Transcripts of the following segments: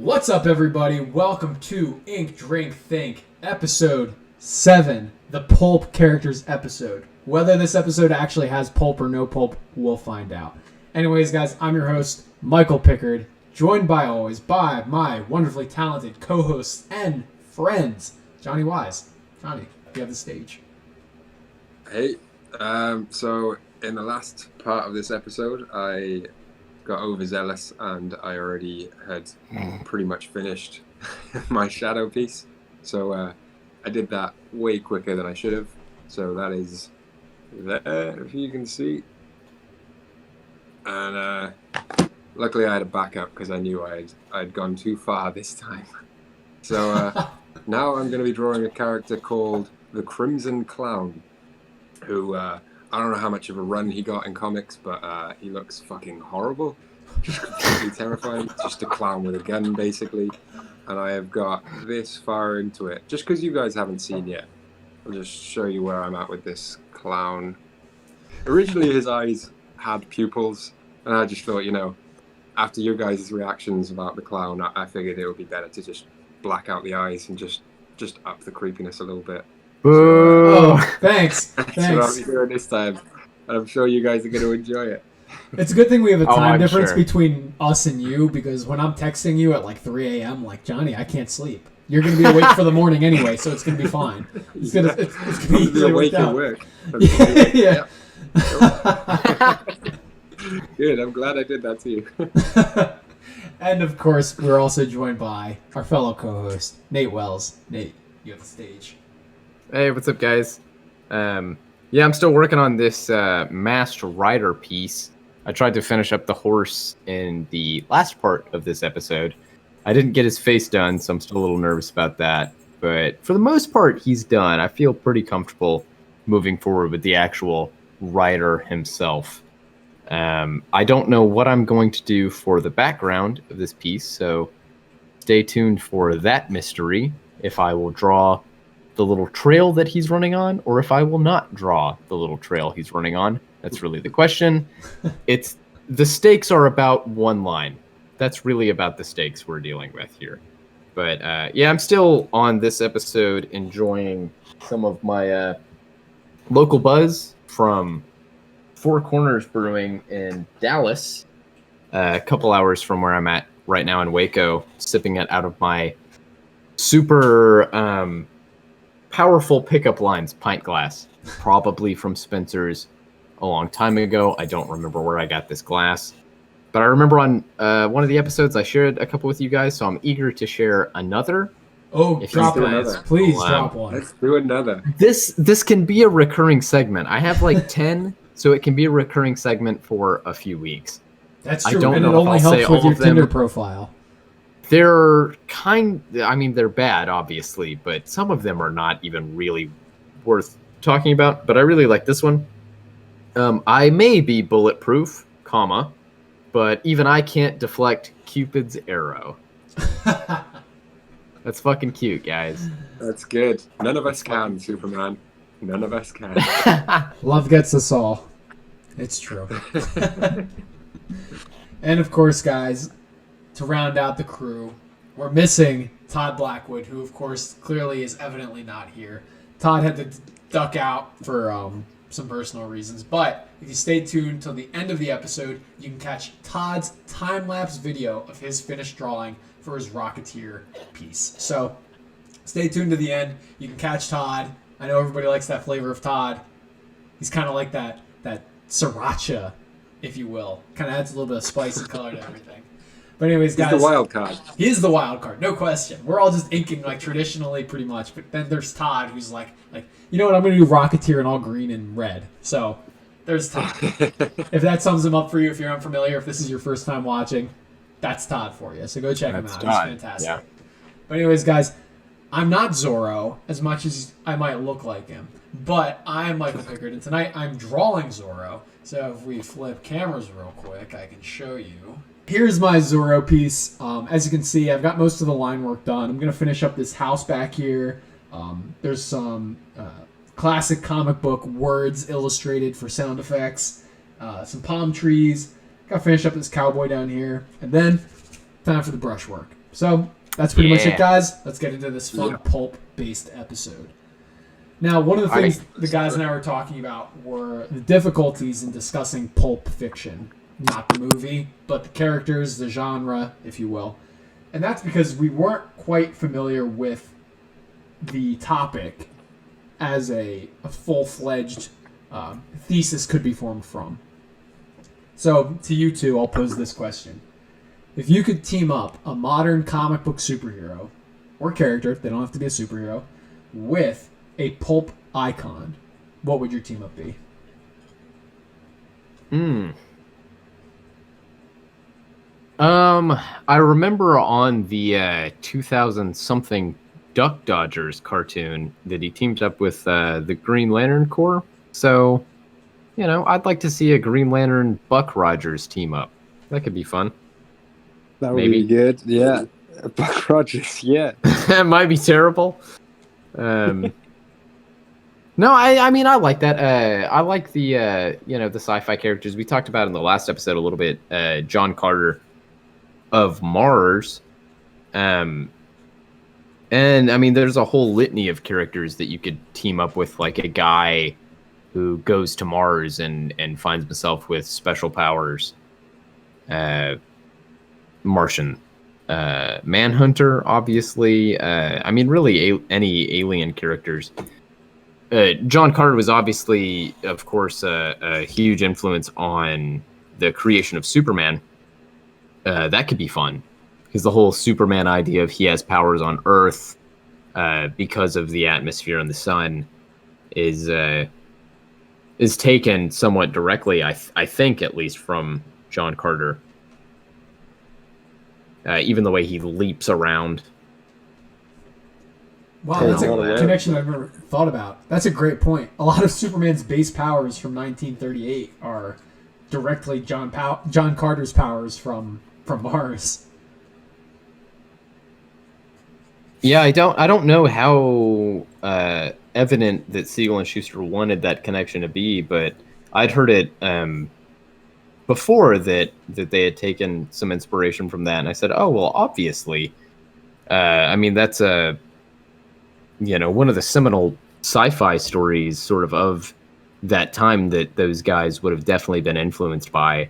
What's up, everybody? Welcome to Ink, Drink, Think, episode 7, the Pulp characters episode. Whether this episode actually has pulp or no pulp, we'll find out. Anyways, guys, I'm your host, Michael Pickard, joined by always by my wonderfully talented co-hosts and friends, Johnny Wise. Johnny, you have the stage. Hey, so in the last part of this episode, I got overzealous and I already had pretty much finished my shadow piece. So I did that way quicker than I should have. So that is there, if you can see. And luckily I had a backup because I knew I'd gone too far this time. So now I'm going to be drawing a character called the Crimson Clown, who I don't know how much of a run he got in comics, but he looks fucking horrible. Just completely terrifying. Just a clown with a gun, basically. And I have got this far into it, just because you guys haven't seen yet. I'll just show you where I'm at with this clown. Originally, his eyes had pupils, and I just thought, after your guys' reactions about the clown, I figured it would be better to just black out the eyes and just up the creepiness a little bit. Oh, thanks. That's what I'll be doing this time. And I'm sure you guys are going to enjoy it. It's a good thing we have a time difference between us and you, because when I'm texting you at like 3 a.m., like, Johnny, I can't sleep. You're going to be awake for the morning anyway, so it's going to be fine. It's going to be awake at work. Yeah. Good, I'm glad I did that to you. And, of course, we're also joined by our fellow co-host, Nate Wells. Nate, you have the stage. Hey, what's up, guys? I'm still working on this Masked Rider piece. I tried to finish up the horse in the last part of this episode. I didn't get his face done, so I'm still a little nervous about that. But for the most part, he's done. I feel pretty comfortable moving forward with the actual rider himself. I don't know what I'm going to do for the background of this piece, so stay tuned for that mystery. If I will draw the little trail that he's running on, or if I will not draw the little trail he's running on. That's really the question. The stakes are about one line. That's really about the stakes we're dealing with here. But I'm still on this episode enjoying some of my local buzz from Four Corners Brewing in Dallas, a couple hours from where I'm at right now in Waco, sipping it out of my super powerful pickup lines pint glass, probably from Spencer's a long time ago. I don't remember where I got this glass, but I remember on one of the episodes I shared a couple with you guys, so I'm eager to share another. Oh, drop one. Please drop one. Let's do another. This can be a recurring segment. I have like 10, so it can be a recurring segment for a few weeks. That's true, and it only helps with your Tinder profile. They're they're bad, obviously, but some of them are not even really worth talking about. But I really like this one. I may be bulletproof, but even I can't deflect Cupid's arrow. That's fucking cute, guys. That's good. None of us can, Superman. None of us can. Love gets us all. It's true. And of course, guys, to round out the crew, we're missing Todd Blackwood, who, of course, clearly is evidently not here. Todd had to duck out for some personal reasons, but if you stay tuned till the end of the episode, you can catch Todd's time-lapse video of his finished drawing for his Rocketeer piece. So stay tuned to the end. You can catch Todd. I know everybody likes that flavor of Todd. He's kind of like that sriracha, if you will. Kind of adds a little bit of spice and color to everything. But anyways, guys, he's the wild card. He is the wild card, no question. We're all just inking like traditionally, pretty much. But then there's Todd, who's like, you know what? I'm going to do Rocketeer in all green and red. So there's Todd. If that sums him up for you, if you're unfamiliar, if this is your first time watching, that's Todd for you. So go check him out. Todd. He's fantastic. Yeah. But anyways, guys, I'm not Zorro as much as I might look like him, but I'm Michael Pickard, and tonight I'm drawing Zorro. So if we flip cameras real quick, I can show you. Here's my Zorro piece. As you can see, I've got most of the line work done. I'm going to finish up this house back here. There's some classic comic book words illustrated for sound effects. Some palm trees. Got to finish up this cowboy down here. And then, time for the brushwork. So that's pretty much Yeah. it, guys. Let's get into this fun pulp-based episode. Now, one of the things the guys and I were talking about were the difficulties in discussing pulp fiction. Not the movie, but the characters, the genre, if you will. And that's because we weren't quite familiar with the topic as a full-fledged thesis could be formed from. So, to you two, I'll pose this question. If you could team up a modern comic book superhero, or character, they don't have to be a superhero, with a pulp icon, what would your team up be? I remember on the 2000 something Duck Dodgers cartoon that he teamed up with the Green Lantern Corps. So, I'd like to see a Green Lantern Buck Rogers team up. That could be fun. That would Maybe. be good. Yeah. Buck Rogers, yeah. That might be terrible. No, I mean I like that. I like the the sci-fi characters we talked about in the last episode a little bit. John Carter of Mars, and I mean there's a whole litany of characters that you could team up with, like a guy who goes to Mars and finds himself with special powers. Martian Manhunter, obviously. I mean, really, any alien characters. John Carter was obviously, of course, a huge influence on the creation of Superman. That could be fun, because the whole Superman idea of he has powers on Earth because of the atmosphere and the sun is taken somewhat directly, I think, at least from John Carter. Even the way he leaps around. Wow, that's a connection I've never thought about. That's a great point. A lot of Superman's base powers from 1938 are directly John Carter's powers from Mars. Yeah, I don't know how evident that Siegel and Schuster wanted that connection to be, but I'd heard it before that they had taken some inspiration from that, and I said, oh well, obviously. I mean, that's one of the seminal sci-fi stories sort of that time that those guys would have definitely been influenced by.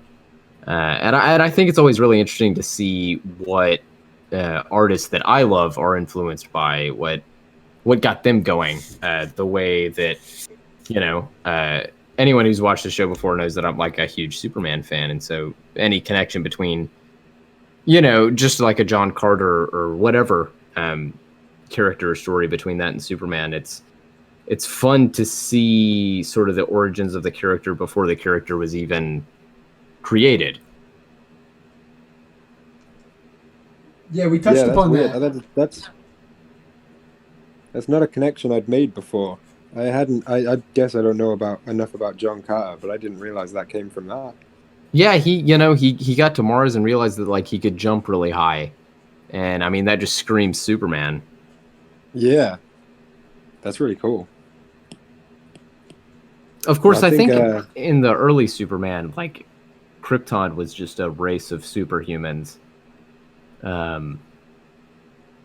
And I think it's always really interesting to see what artists that I love are influenced by, what got them going. The way that, anyone who's watched the show before knows that I'm like a huge Superman fan. And so any connection between, just like a John Carter or whatever, character or story between that and Superman, it's fun to see sort of the origins of the character before the character was even created. Yeah, we touched upon weird. that. That's not a connection I'd made before. I guess I don't know enough about John Carter, but I didn't realize that came from that. Yeah, he got to Mars and realized that like he could jump really high, and I mean that just screams Superman. Yeah, that's really cool. Of course, I think think in the early Superman, like Krypton was just a race of superhumans.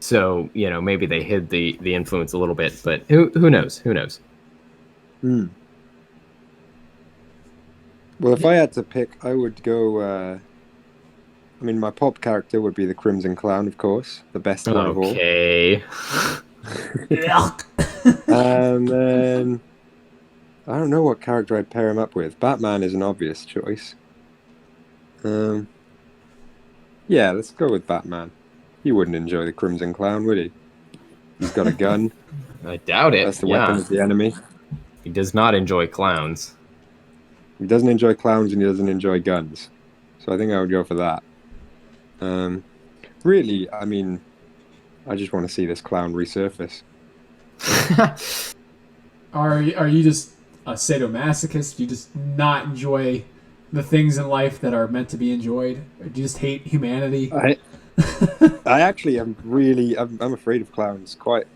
So maybe they hid the influence a little bit, but who knows? Who knows? Well, if I had to pick, I would go. I mean, my pop character would be the Crimson Clown, of course, the best one of all. Okay. And then I don't know what character I'd pair him up with. Batman is an obvious choice. Yeah, let's go with Batman. He wouldn't enjoy the Crimson Clown, would he? He's got a gun. I doubt it. That's the weapon of the enemy. He does not enjoy clowns. He doesn't enjoy clowns and he doesn't enjoy guns. So I think I would go for that. Really, I mean, I just want to see this clown resurface. Are you just a sadomasochist? Do you just not enjoy the things in life that are meant to be enjoyed? Or do you just hate humanity? I actually am I'm afraid of clowns quite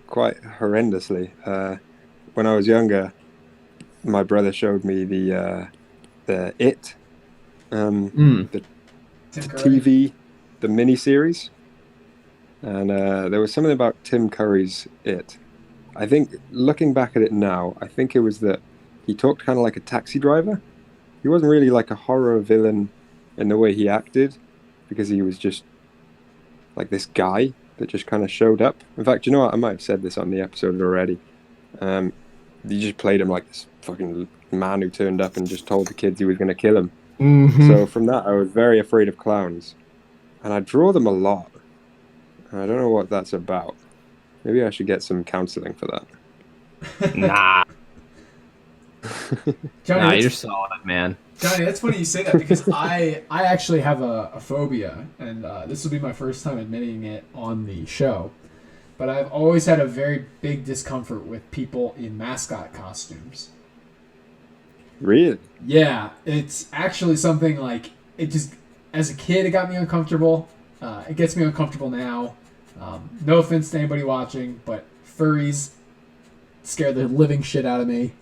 horrendously. When I was younger, my brother showed me the It, the TV, the miniseries. and there was something about Tim Curry's It. I think looking back at it now, I think it was that he talked kind of like a taxi driver. He wasn't really like a horror villain in the way he acted, because he was just like this guy that just kind of showed up. In fact, you know what? I might have said this on the episode already. Um, he just played him like this fucking man who turned up and just told the kids he was going to kill him. Mm-hmm. So from that, I was very afraid of clowns, and I draw them a lot. I don't know what that's about. Maybe I should get some counseling for that. Nah, Johnny, nah, that's- you're solid, man. Johnny, that's funny you say that because I actually have a phobia, and this will be my first time admitting it on the show. But I've always had a very big discomfort with people in mascot costumes. Really? Yeah, it's actually something like it just as a kid it got me uncomfortable. It gets me uncomfortable now. No offense to anybody watching, but furries scare the living shit out of me.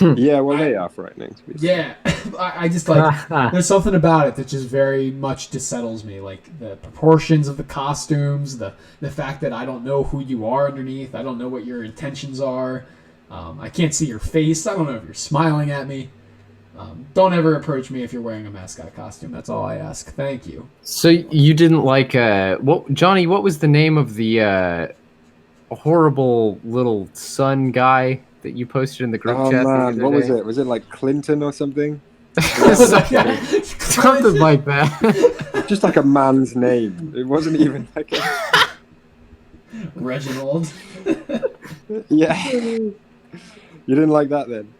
Yeah, well, they are frightening. To be Yeah, I just like there's something about it that just very much dissettles me. Like the proportions of the costumes, the fact that I don't know who you are underneath. I don't know what your intentions are. I can't see your face. I don't know if you're smiling at me. Don't ever approach me if you're wearing a mascot costume. That's all I ask. Thank you. So you didn't like what, Johnny? What was the name of the horrible little sun guy that you posted in the group Oh chat? man, what was it? Was it like Clinton or something? Something like that. Just like a man's name. It wasn't even like a... Reginald. Yeah. You didn't like that then?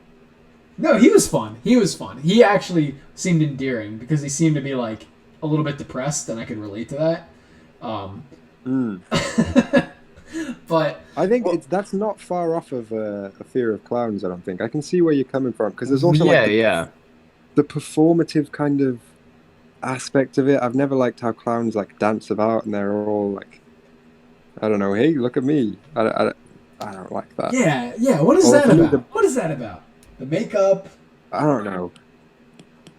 No, he was fun. He was fun. He actually seemed endearing because he seemed to be like a little bit depressed, and I could relate to that. But I think that's not far off of a fear of clowns. I don't think. I can see where you're coming from, because there's also like the performative kind of aspect of it. I've never liked how clowns like dance about and they're all like, I don't know, hey, look at me. I don't like that. Yeah. What is Well, that for me, about? What is that about? The makeup. I don't know.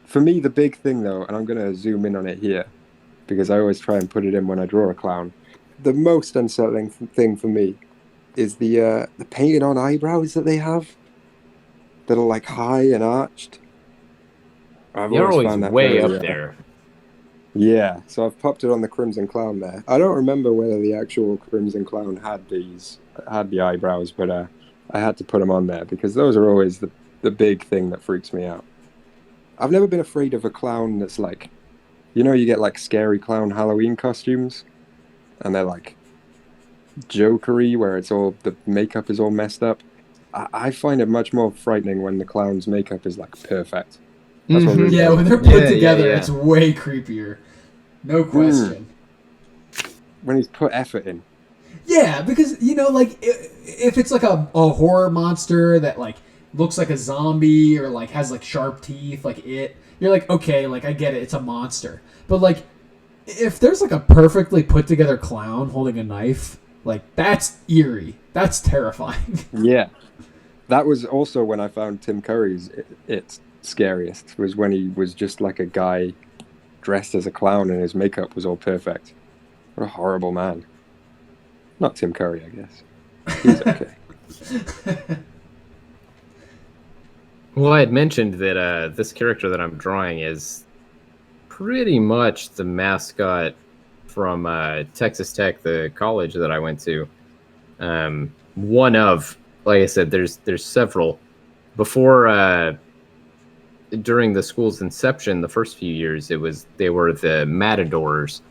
For me, the big thing though, and I'm going to zoom in on it here, because I always try and put it in when I draw a clown. The most unsettling thing for me is the painted on eyebrows that they have, that are like high and arched. You're always way up there. Yeah, so I've popped it on the Crimson Clown there. I don't remember whether the actual Crimson Clown had the eyebrows, but I had to put them on there because those are always the big thing that freaks me out. I've never been afraid of a clown that's like, you get like scary clown Halloween costumes, and they're like jokery, where it's all the makeup is all messed up. I find it much more frightening when the clown's makeup is like perfect. That's what really Yeah, when they're put together, it's way creepier. No question. When he's put effort in. Yeah, because, like, if it's like a horror monster that, like, looks like a zombie or, like, has, like, sharp teeth, like it, you're like, okay, like, I get it, it's a monster. But, like, if there's, like, a perfectly put-together clown holding a knife, like, that's eerie. That's terrifying. Yeah. That was also when I found Tim Curry's It's scariest, was when he was just like a guy dressed as a clown and his makeup was all perfect. What a horrible man. Not Tim Curry, I guess. He's okay. Well, I had mentioned that this character that I'm drawing is pretty much the mascot from Texas Tech, the college that I went to. One of, like I said, there's several. Before during the school's inception, the first few years, they were the Matadors,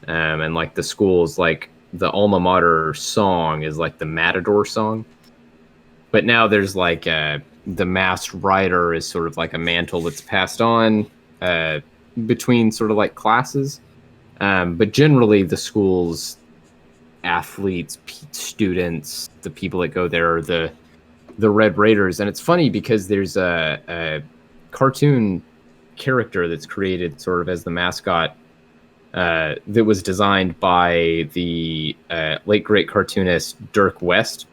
and like the school's like the alma mater song is like the Matador song. But now there's like the masked rider is sort of like a mantle that's passed on between sort of like classes. But generally, the school's athletes, students, the people that go there are the Red Raiders. And it's funny because there's a cartoon character that's created sort of as the mascot that was designed by the late great cartoonist Dirk West,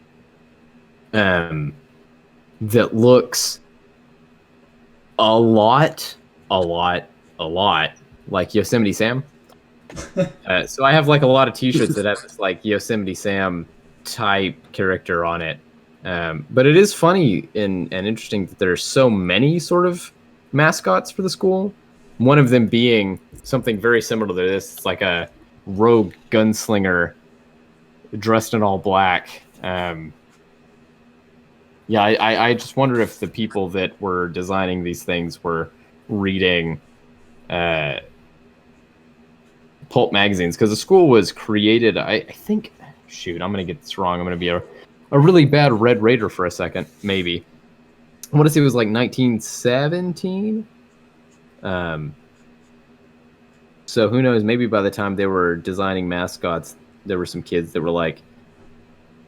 that looks a lot like Yosemite Sam. So I have like a lot of T-shirts that have this like Yosemite Sam type character on it. But it is funny and interesting that there's so many sort of mascots for the school. One of them being something very similar to this. It's like a rogue gunslinger dressed in all black. Yeah, I just wonder if the people that were designing these things were reading pulp magazines, because the school was created, I think, shoot, I'm going to get this wrong. I'm going to be a really bad Red Raider for a second, maybe. I want to say it was like 1917. So who knows? Maybe by the time they were designing mascots, there were some kids that were like,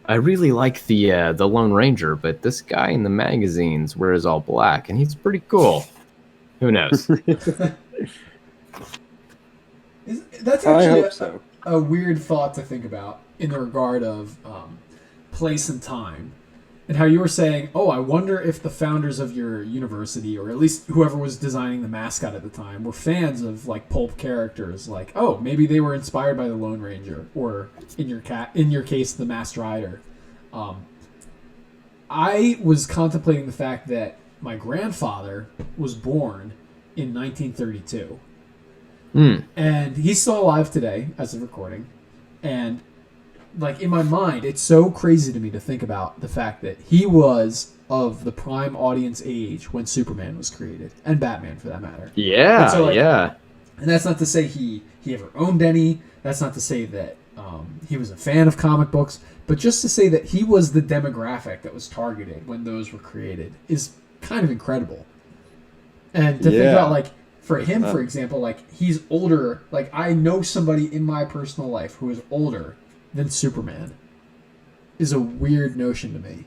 I really like the Lone Ranger, but this guy in the magazines wears all black, and he's pretty cool. Who knows? That's I actually hope so. a weird thought to think about in the regard of place and time. And how you were saying, oh, I wonder if the founders of your university, or at least whoever was designing the mascot at the time, were fans of like pulp characters. Like, oh, maybe they were inspired by the Lone Ranger, or in your case, the Masked Rider. I was contemplating the fact that my grandfather was born in 1932, and he's still alive today as of recording, and like in my mind, it's so crazy to me to think about the fact that he was of the prime audience age when Superman was created, and Batman for that matter. Yeah, And so, like, yeah. And that's not to say he ever owned any. That's not to say that he was a fan of comic books. But just to say that he was the demographic that was targeted when those were created is kind of incredible. And to think about, like, for him, for example, like, he's older. Like, I know somebody in my personal life who is older than Superman is a weird notion to me.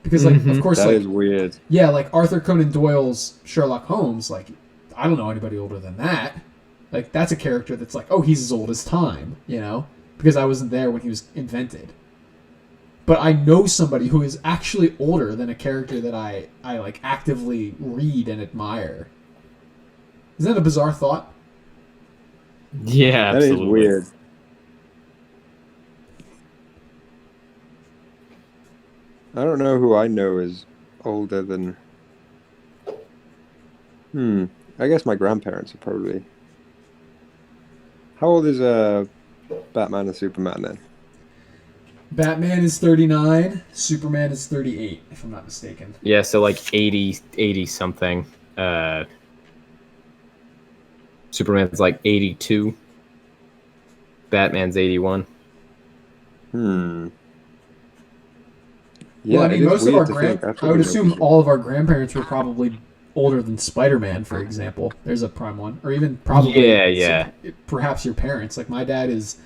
Because, like, of course, That like, is weird. yeah, like Arthur Conan Doyle's Sherlock Holmes, like, I don't know anybody older than that. Like, that's a character that's like, oh, he's as old as time, you know? Because I wasn't there when he was invented. But I know somebody who is actually older than a character that I like actively read and admire. Isn't that a bizarre thought? Yeah, That is absolutely. weird. I don't know who I know is older than. I guess my grandparents are probably. How old is Batman and Superman then? Batman is 39, Superman is 38, if I'm not mistaken. Yeah, so like 80 something. Superman's like 82. Batman's 81. Yeah, Well, I it mean, is most of weird our to think. After I would we know assume for sure. all of our grandparents were probably older than Spider-Man, for example. There's a prime one, or even probably Yeah. perhaps your parents. Like my dad is,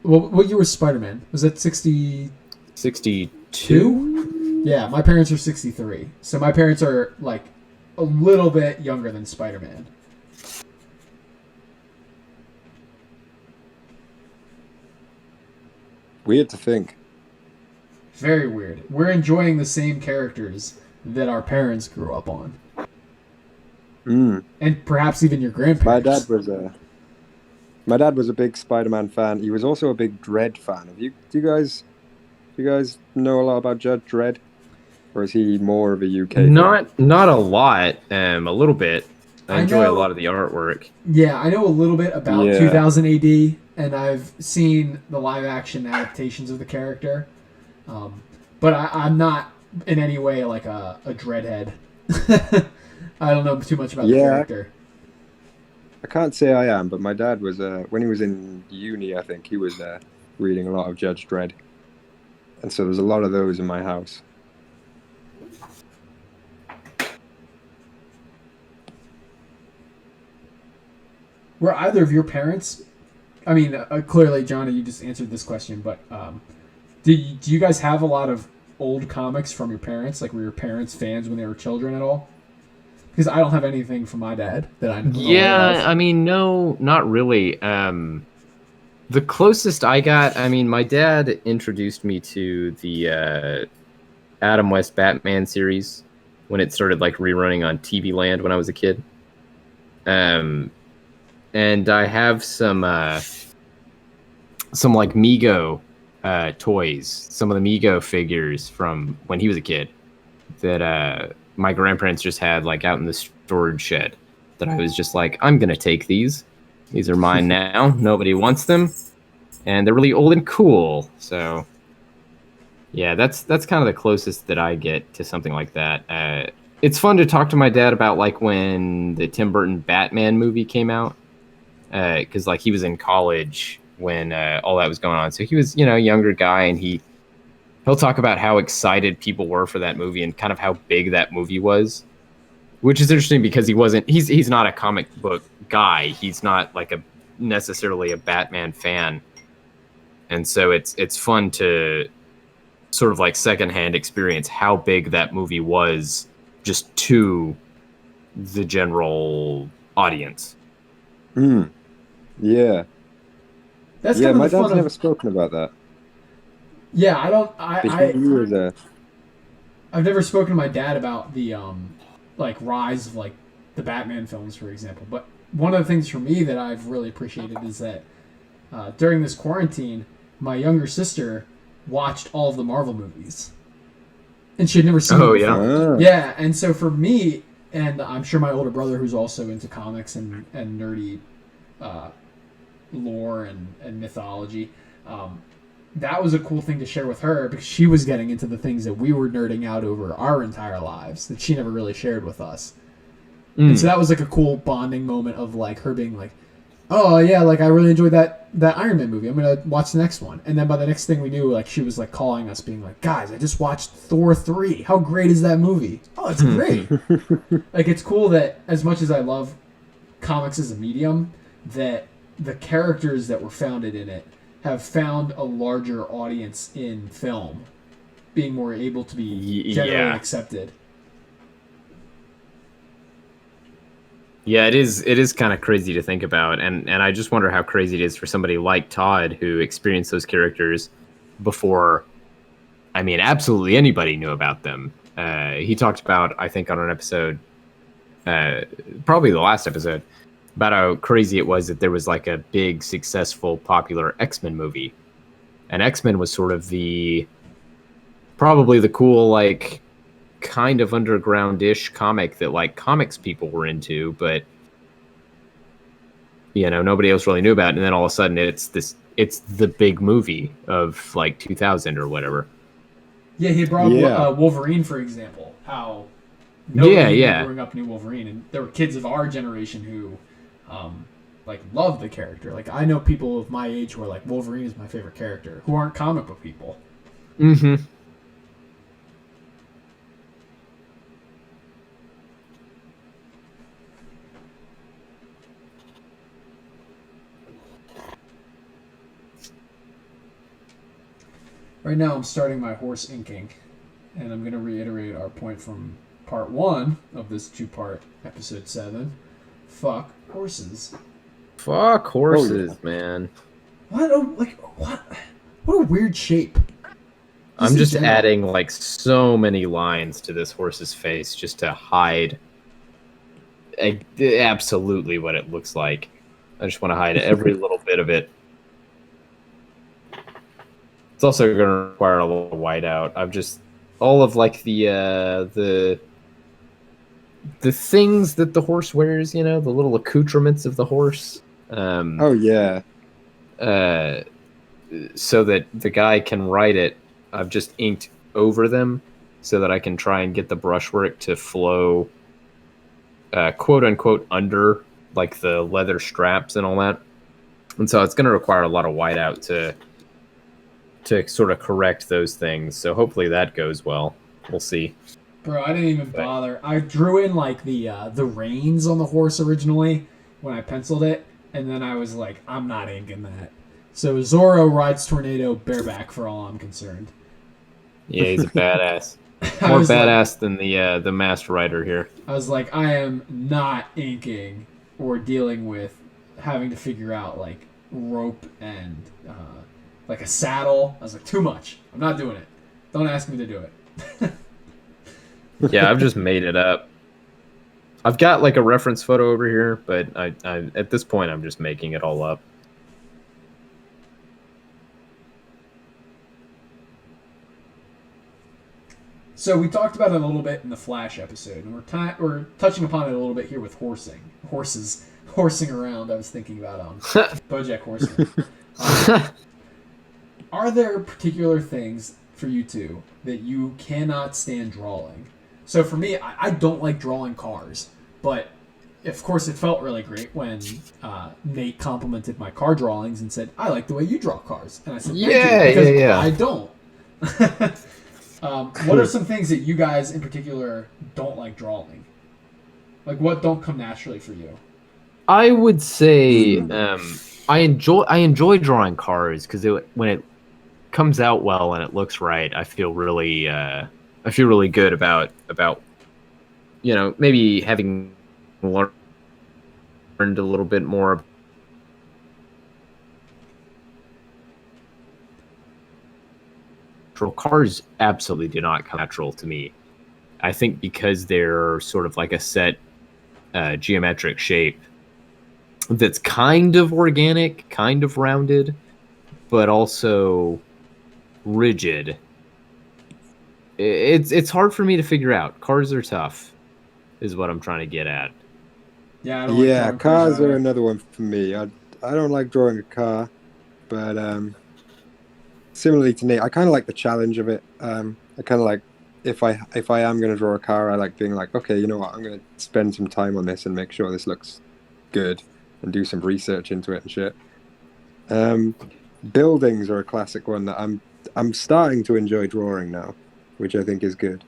what year was Spider-Man? Was that 62? 62? Yeah, my parents are 63, so my parents are like a little bit younger than Spider-Man. Weird to think. Very weird. We're enjoying the same characters that our parents grew up on, and perhaps even your grandparents. My dad was a big Spider-Man fan. He was also a big Dredd fan. Do you guys know a lot about Judge Dredd, or is he more of a UK fan? Not a lot. A little bit. I enjoy know- a lot of the artwork. Yeah, I know a little bit about Yeah. 2000 AD, and I've seen the live-action adaptations of the character. But I'm not in any way like a dreadhead. I don't know too much about the Yeah. character. I can't say I am, but my dad was when he was in uni, I think he was reading a lot of Judge Dredd, and so there's a lot of those in my house. Were either of your parents? I mean, clearly, Johnny, you just answered this question, but do you guys have a lot of old comics from your parents? Like, were your parents fans when they were children at all? Because I don't have anything from my dad that I know. Yeah, I mean, no, not really. The closest I got, I mean, my dad introduced me to the Adam West Batman series when it started like rerunning on TV Land when I was a kid. and I have some like Mego toys, some of the Mego figures from when he was a kid that my grandparents just had like out in the storage shed. That I was just like, I'm gonna take these. These are mine now. Nobody wants them, and they're really old and cool. So yeah, that's kind of the closest that I get to something like that. It's fun to talk to my dad about like when the Tim Burton Batman movie came out, because like he was in college when all that was going on. So he was, you know, a younger guy, and he'll talk about how excited people were for that movie and kind of how big that movie was, which is interesting because he's not a comic book guy. He's not like a necessarily a Batman fan, and so it's fun to sort of like secondhand experience how big that movie was just to the general audience. Yeah. That's Yeah, kind of my the fun dad's of. never spoken about that. Yeah, I don't. But he was a... I've never spoken to my dad about the like rise of like the Batman films, for example. But one of the things for me that I've really appreciated is that during this quarantine, my younger sister watched all of the Marvel movies, and she had never seen Oh, them yeah. before. Ah. Yeah, and so for me, and I'm sure my older brother, who's also into comics and nerdy lore and mythology, that was a cool thing to share with her because she was getting into the things that we were nerding out over our entire lives that she never really shared with us. And so that was like a cool bonding moment of like her being like, oh yeah, like I really enjoyed that Iron Man movie. I'm gonna watch the next one. And then by the next thing we knew, like she was like calling us, being like, guys, I just watched Thor 3. How great is that movie? Oh, it's great. Like it's cool that as much as I love comics as a medium, that the characters that were founded in it have found a larger audience in film, being more able to be generally accepted. Yeah, it is kind of crazy to think about, and I just wonder how crazy it is for somebody like Todd who experienced those characters before, I mean, absolutely anybody knew about them. He talked about, I think, on an episode, probably the last episode, about how crazy it was that there was like a big, successful, popular X-Men movie, and X-Men was sort of probably the cool, like, kind of underground-ish comic that like comics people were into, but you know, nobody else really knew about it. And then all of a sudden it's the big movie of like 2000 or whatever. Yeah, he brought up Wolverine, for example, how nobody growing up knew Wolverine, and there were kids of our generation who like loved the character. Like I know people of my age who are like, Wolverine is my favorite character, who aren't comic book people. Right now I'm starting my horse inking, and I'm going to reiterate our point from part 1 of this 2-part episode 7. Fuck horses. Fuck horses, man. What a weird shape. I'm just adding like so many lines to this horse's face just to hide absolutely what it looks like. I just want to hide every little bit of it. It's also going to require a little whiteout. I've just all of like the things that the horse wears, you know, the little accoutrements of the horse. Oh yeah. So that the guy can ride it, I've just inked over them so that I can try and get the brushwork to flow, quote unquote, under like the leather straps and all that. And so it's going to require a lot of whiteout to sort of correct those things. So hopefully that goes well. We'll see. Bro, I didn't even bother. I drew in like the reins on the horse originally when I penciled it, and then I was like, I'm not inking that. So Zorro rides Tornado bareback for all I'm concerned. Yeah, he's a badass. More badass than the master rider here. I was like, I am not inking or dealing with having to figure out like rope and like a saddle. I was like, too much. I'm not doing it. Don't ask me to do it. Yeah, I've just made it up. I've got like a reference photo over here, but I at this point I'm just making it all up. So we talked about it a little bit in the Flash episode, and we're touching upon it a little bit here with horsing around. I was thinking about BoJack Horseman. Are there particular things for you two that you cannot stand drawing? So for me, I don't like drawing cars, but of course it felt really great when Nate complimented my car drawings and said, "I like the way you draw cars," and I said, "Thank you," because I don't. What are some things that you guys in particular don't like drawing? Like, what don't come naturally for you? I would say I enjoy drawing cars because when it comes out well and it looks right, I feel really good about maybe having learned a little bit more. Cars absolutely do not come natural to me. I think because they're sort of like a set geometric shape that's kind of organic, kind of rounded, but also rigid. It's hard for me to figure out. Cars are tough, is what I'm trying to get at. Yeah, I don't like cars are another one for me. I don't like drawing a car, but similarly to Nate, I kind of like the challenge of it. I kind of like if I am going to draw a car, I like being like, okay, you know what, I'm going to spend some time on this and make sure this looks good and do some research into it and shit. Buildings are a classic one that I'm starting to enjoy drawing now, which I think is good.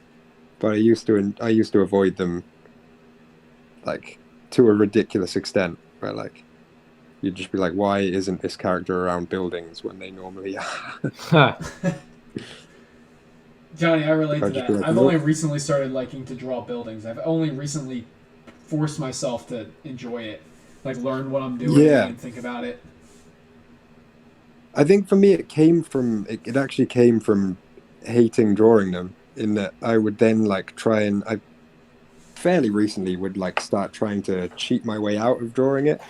But I used to avoid them like to a ridiculous extent, where like you'd just be like, why isn't this character around buildings when they normally are? Johnny, I relate to that. Like, I've only recently started liking to draw buildings. I've only recently forced myself to enjoy it, like learn what I'm doing and think about it. I think for me, it actually came from hating drawing them. In that I would then like I fairly recently would like start trying to cheat my way out of drawing it.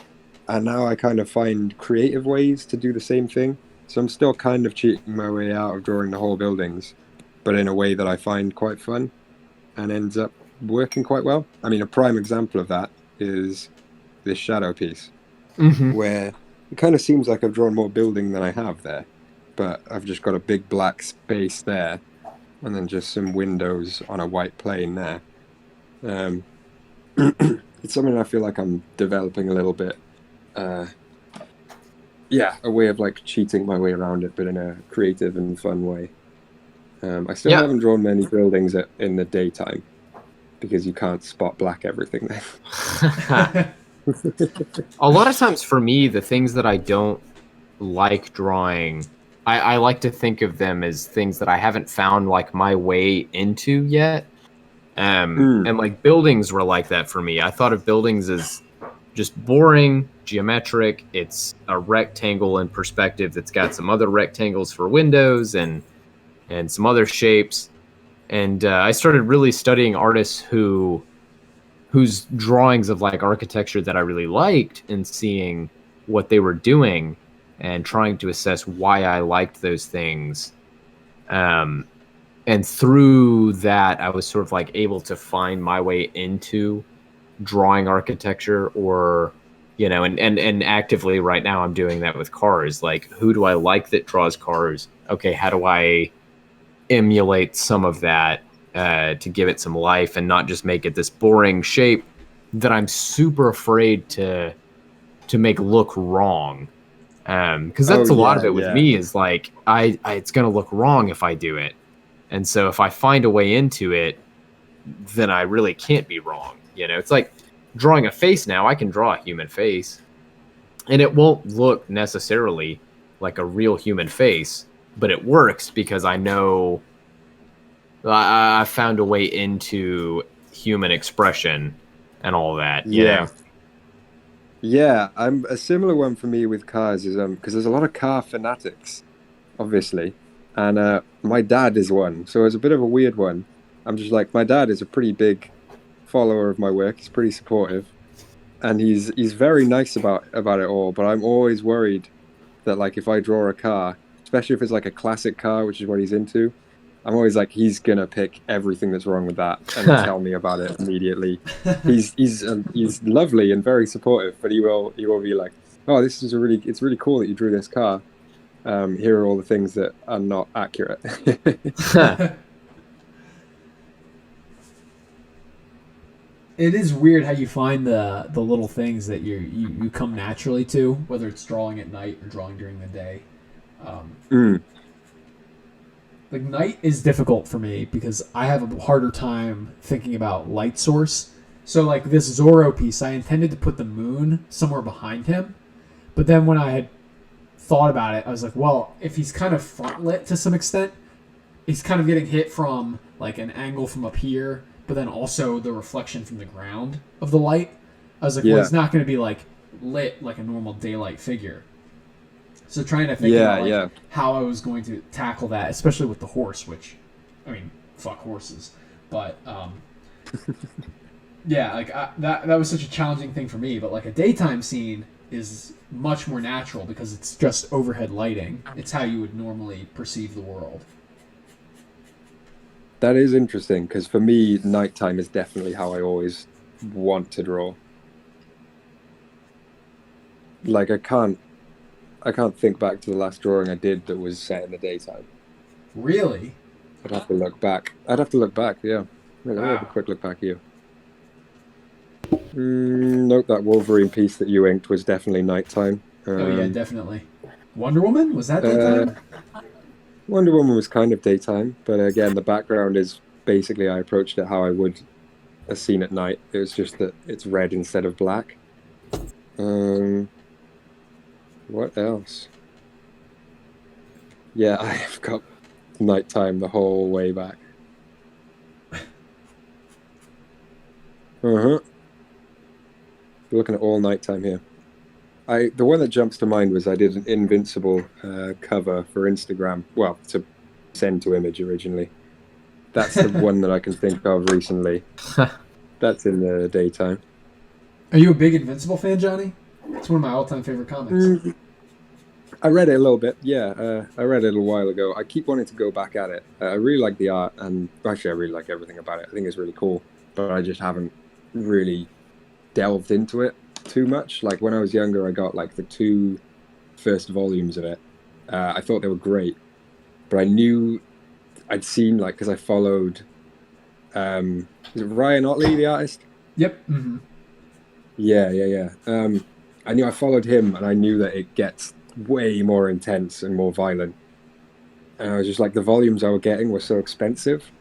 And now I kind of find creative ways to do the same thing. So I'm still kind of cheating my way out of drawing the whole buildings, but in a way that I find quite fun and ends up working quite well. I mean, a prime example of that is this shadow piece, where it kind of seems like I've drawn more building than I have there, but I've just got a big black space there and then just some windows on a white plane there. It's something I feel like I'm developing a little bit. A way of like cheating my way around it, but in a creative and fun way. I still haven't drawn many buildings in the daytime because you can't spot black everything there. A lot of times for me, the things that I don't like drawing, I like to think of them as things that I haven't found like my way into yet. And like buildings were like that for me. I thought of buildings as just boring, geometric. It's a rectangle in perspective that's got some other rectangles for windows and some other shapes. And I started really studying artists whose drawings of like architecture that I really liked and seeing what they were doing and trying to assess why I liked those things. And through that, I was sort of like able to find my way into drawing architecture, or and actively right now I'm doing that with cars. Like, who do I like that draws cars? Okay, how do I emulate some of that to give it some life and not just make it this boring shape that I'm super afraid to make look wrong, because that's a lot of it with me is like I it's gonna look wrong if I do it. And so if I find a way into it, then I really can't be wrong. It's like drawing a face now. I can draw a human face, and it won't look necessarily like a real human face, but it works because I know I found a way into human expression and all that. You know? Yeah, I'm a similar one for me with cars is because there's a lot of car fanatics, obviously. And my dad is one, so it's a bit of a weird one. I'm just like, my dad is a pretty big follower of my work. He's pretty supportive, and he's very nice about it all. But I'm always worried that like if I draw a car, especially if it's like a classic car, which is what he's into, I'm always like he's gonna pick everything that's wrong with that and tell me about it immediately. He's lovely and very supportive, but he will be like, oh, it's really cool that you drew this car. Here are all the things that are not accurate. It is weird how you find the little things that you come naturally to, whether it's drawing at night or drawing during the day. Like night is difficult for me because I have a harder time thinking about light source. So like this Zorro piece, I intended to put the moon somewhere behind him, but then when I had thought about it, I was like, well, if he's kind of front lit to some extent, he's kind of getting hit from like an angle from up here, but then also the reflection from the ground of the light. I was like, well, he's not going to be like lit like a normal daylight figure. So trying to think about how I was going to tackle that, especially with the horse, which, I mean, fuck horses, but yeah, like that was such a challenging thing for me. But like a daytime scene is much more natural because it's just overhead lighting. It's how you would normally perceive the world. That is interesting because for me, nighttime is definitely how I always want to draw. Like I can't think back to the last drawing I did that was set in the daytime. Really? I'd have to look back. Yeah. I'll have a quick look back here. Nope, that Wolverine piece that you inked was definitely nighttime. Oh yeah, definitely. Wonder Woman? Was that daytime? Wonder Woman was kind of daytime, but again, the background is basically I approached it how I would a scene at night. It was just that it's red instead of black. What else? Yeah, I've got nighttime the whole way back. Looking at all nighttime here. The one that jumps to mind was I did an Invincible cover for Instagram. Well, to send to Image originally. That's the one that I can think of recently. That's in the daytime. Are you a big Invincible fan, Johnny? It's one of my all-time favorite comics. I read it a little bit, yeah. I read it a little while ago. I keep wanting to go back at it. I really like the art, and actually I really like everything about it. I think it's really cool, but I just haven't really delved into it too much. Like when I was younger, I got like the 2 first volumes of it. I thought they were great, but I knew I'd seen like because I followed. Is it Ryan Otley, the artist? Yep. Mm-hmm. Yeah. I knew I followed him, and I knew that it gets way more intense and more violent. And I was just like, the volumes I were getting were so expensive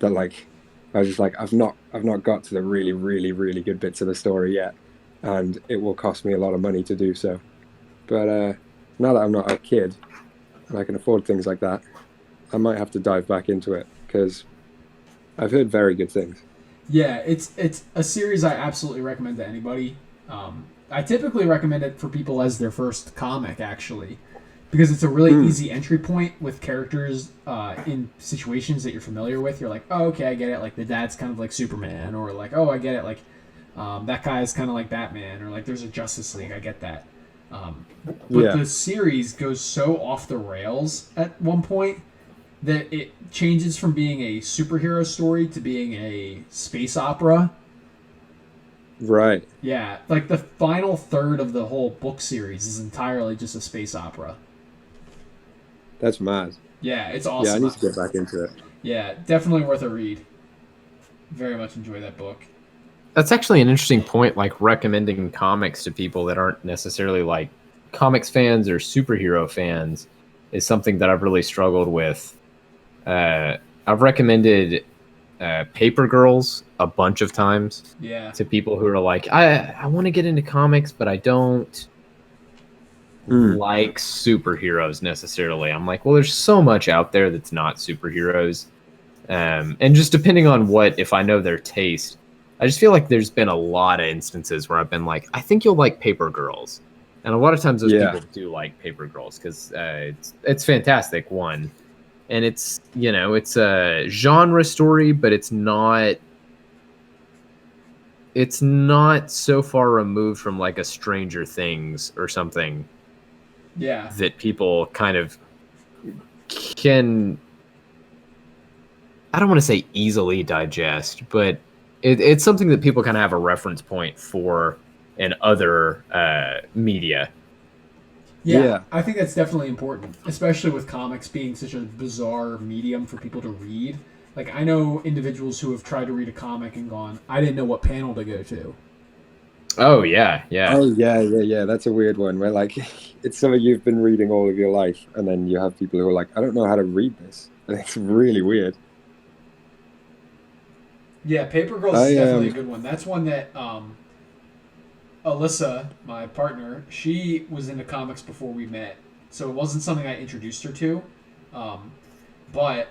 that like I was just like, I've not got to the really, really, really good bits of the story yet, and it will cost me a lot of money to do so. But now that I'm not a kid and I can afford things like that, I might have to dive back into it because I've heard very good things. Yeah, it's a series I absolutely recommend to anybody. I typically recommend it for people as their first comic, actually, because it's a really easy entry point with characters in situations that you're familiar with. You're like, oh, okay, I get it. Like, the dad's kind of like Superman, or like, oh, I get it. Like, that guy's kind of like Batman, or like, there's a Justice League. I get that. But the series goes so off the rails at one point that it changes from being a superhero story to being a space opera. Right. Yeah, like the final third of the whole book series is entirely just a space opera. That's mad. Yeah, it's awesome. Yeah, I need to get back into it. Yeah, definitely worth a read. Very much enjoy that book. That's actually an interesting point, like recommending comics to people that aren't necessarily like comics fans or superhero fans is something that I've really struggled with. I've recommended Paper Girls a bunch of times to people who are like, I want to get into comics, but I don't like superheroes necessarily. I'm like, well, there's so much out there that's not superheroes. And just depending on if I know their taste, I just feel like there's been a lot of instances where I've been like, I think you'll like Paper Girls. And a lot of times those people do like Paper Girls because it's fantastic, one. And it's, it's a genre story, but it's not it's not so far removed from like a Stranger Things or something Yeah. that people kind of can, I don't want to say easily digest, but it's something that people kind of have a reference point for in other media. Yeah, Yeah. I think that's definitely important, especially with comics being such a bizarre medium for people to read. Like, I know individuals who have tried to read a comic and gone, I didn't know what panel to go to. Oh yeah, yeah. Oh yeah. That's a weird one where like it's something you've been reading all of your life, and then you have people who are like, I don't know how to read this. And it's really weird. Yeah, Paper Girls is I definitely a good one. That's one that Alyssa, my partner, she was into comics before we met, so it wasn't something I introduced her to. But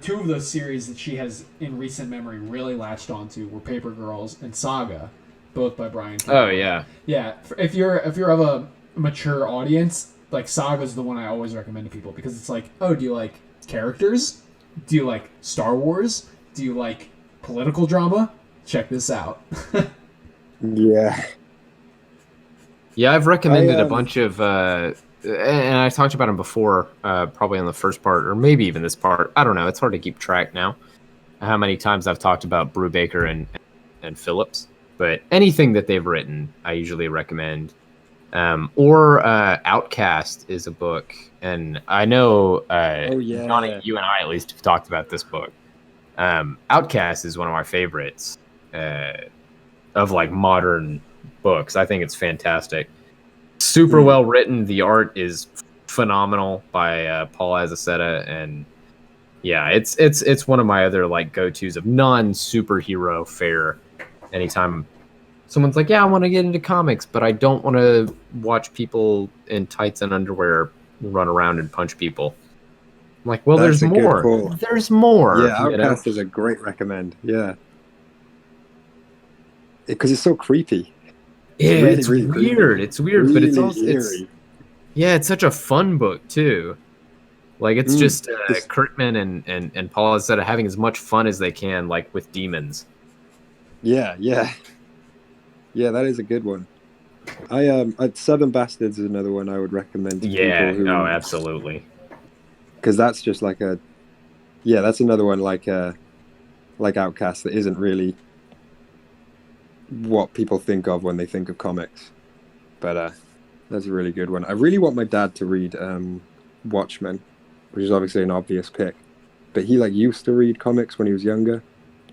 two of those series that she has in recent memory really latched onto were Paper Girls and Saga, both by Brian K. Oh yeah. Yeah, if you're of a mature audience, like Saga's the one I always recommend to people because it's like, oh, do you like characters? Do you like Star Wars? Do you like political drama? Check this out. yeah. Yeah, I've recommended I, a bunch of, and I talked about them before, probably on the first part, or maybe even this part. I don't know. It's hard to keep track now. How many times I've talked about Brubaker and Phillips, but anything that they've written, I usually recommend. Or Outcast is a book, and I know, Oh yeah. Johnny, you and I at least have talked about this book. Outcast is one of my favorites of like modern books. I think it's fantastic. Super well written. The art is phenomenal by Paul Azaceta, and yeah, it's one of my other like go-tos of non-superhero fare. Anytime someone's like, "Yeah, I want to get into comics, but I don't want to watch people in tights and underwear run around and punch people." I'm like, well, That's there's a good more. call. There's more. Yeah, Outcast is a great recommend. Yeah. Because it's so creepy. Yeah, really, it's really weird. creepy. It's weird, but it's Really also eerie. it's such a fun book too. Like it's just Kirkman and Paul instead of having as much fun as they can, like with demons. Yeah. That is a good one. Seven Bastards is another one I would recommend to Yeah, people who. oh, absolutely. Because that's just like that's another one like Outcast that isn't really what people think of when they think of comics, but that's a really good one. I really want my dad to read Watchmen, which is obviously an obvious pick, but he like used to read comics when he was younger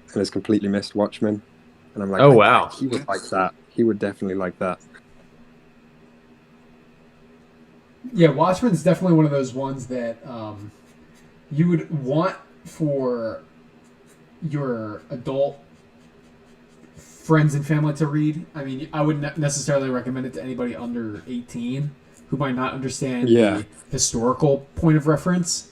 and has completely missed Watchmen, and I'm like, oh wow, he would like that. He would definitely like that. Yeah, Watchmen's definitely one of those ones that you would want for your adult friends and family to read. I mean, I wouldn't necessarily recommend it to anybody under 18 who might not understand the historical point of reference.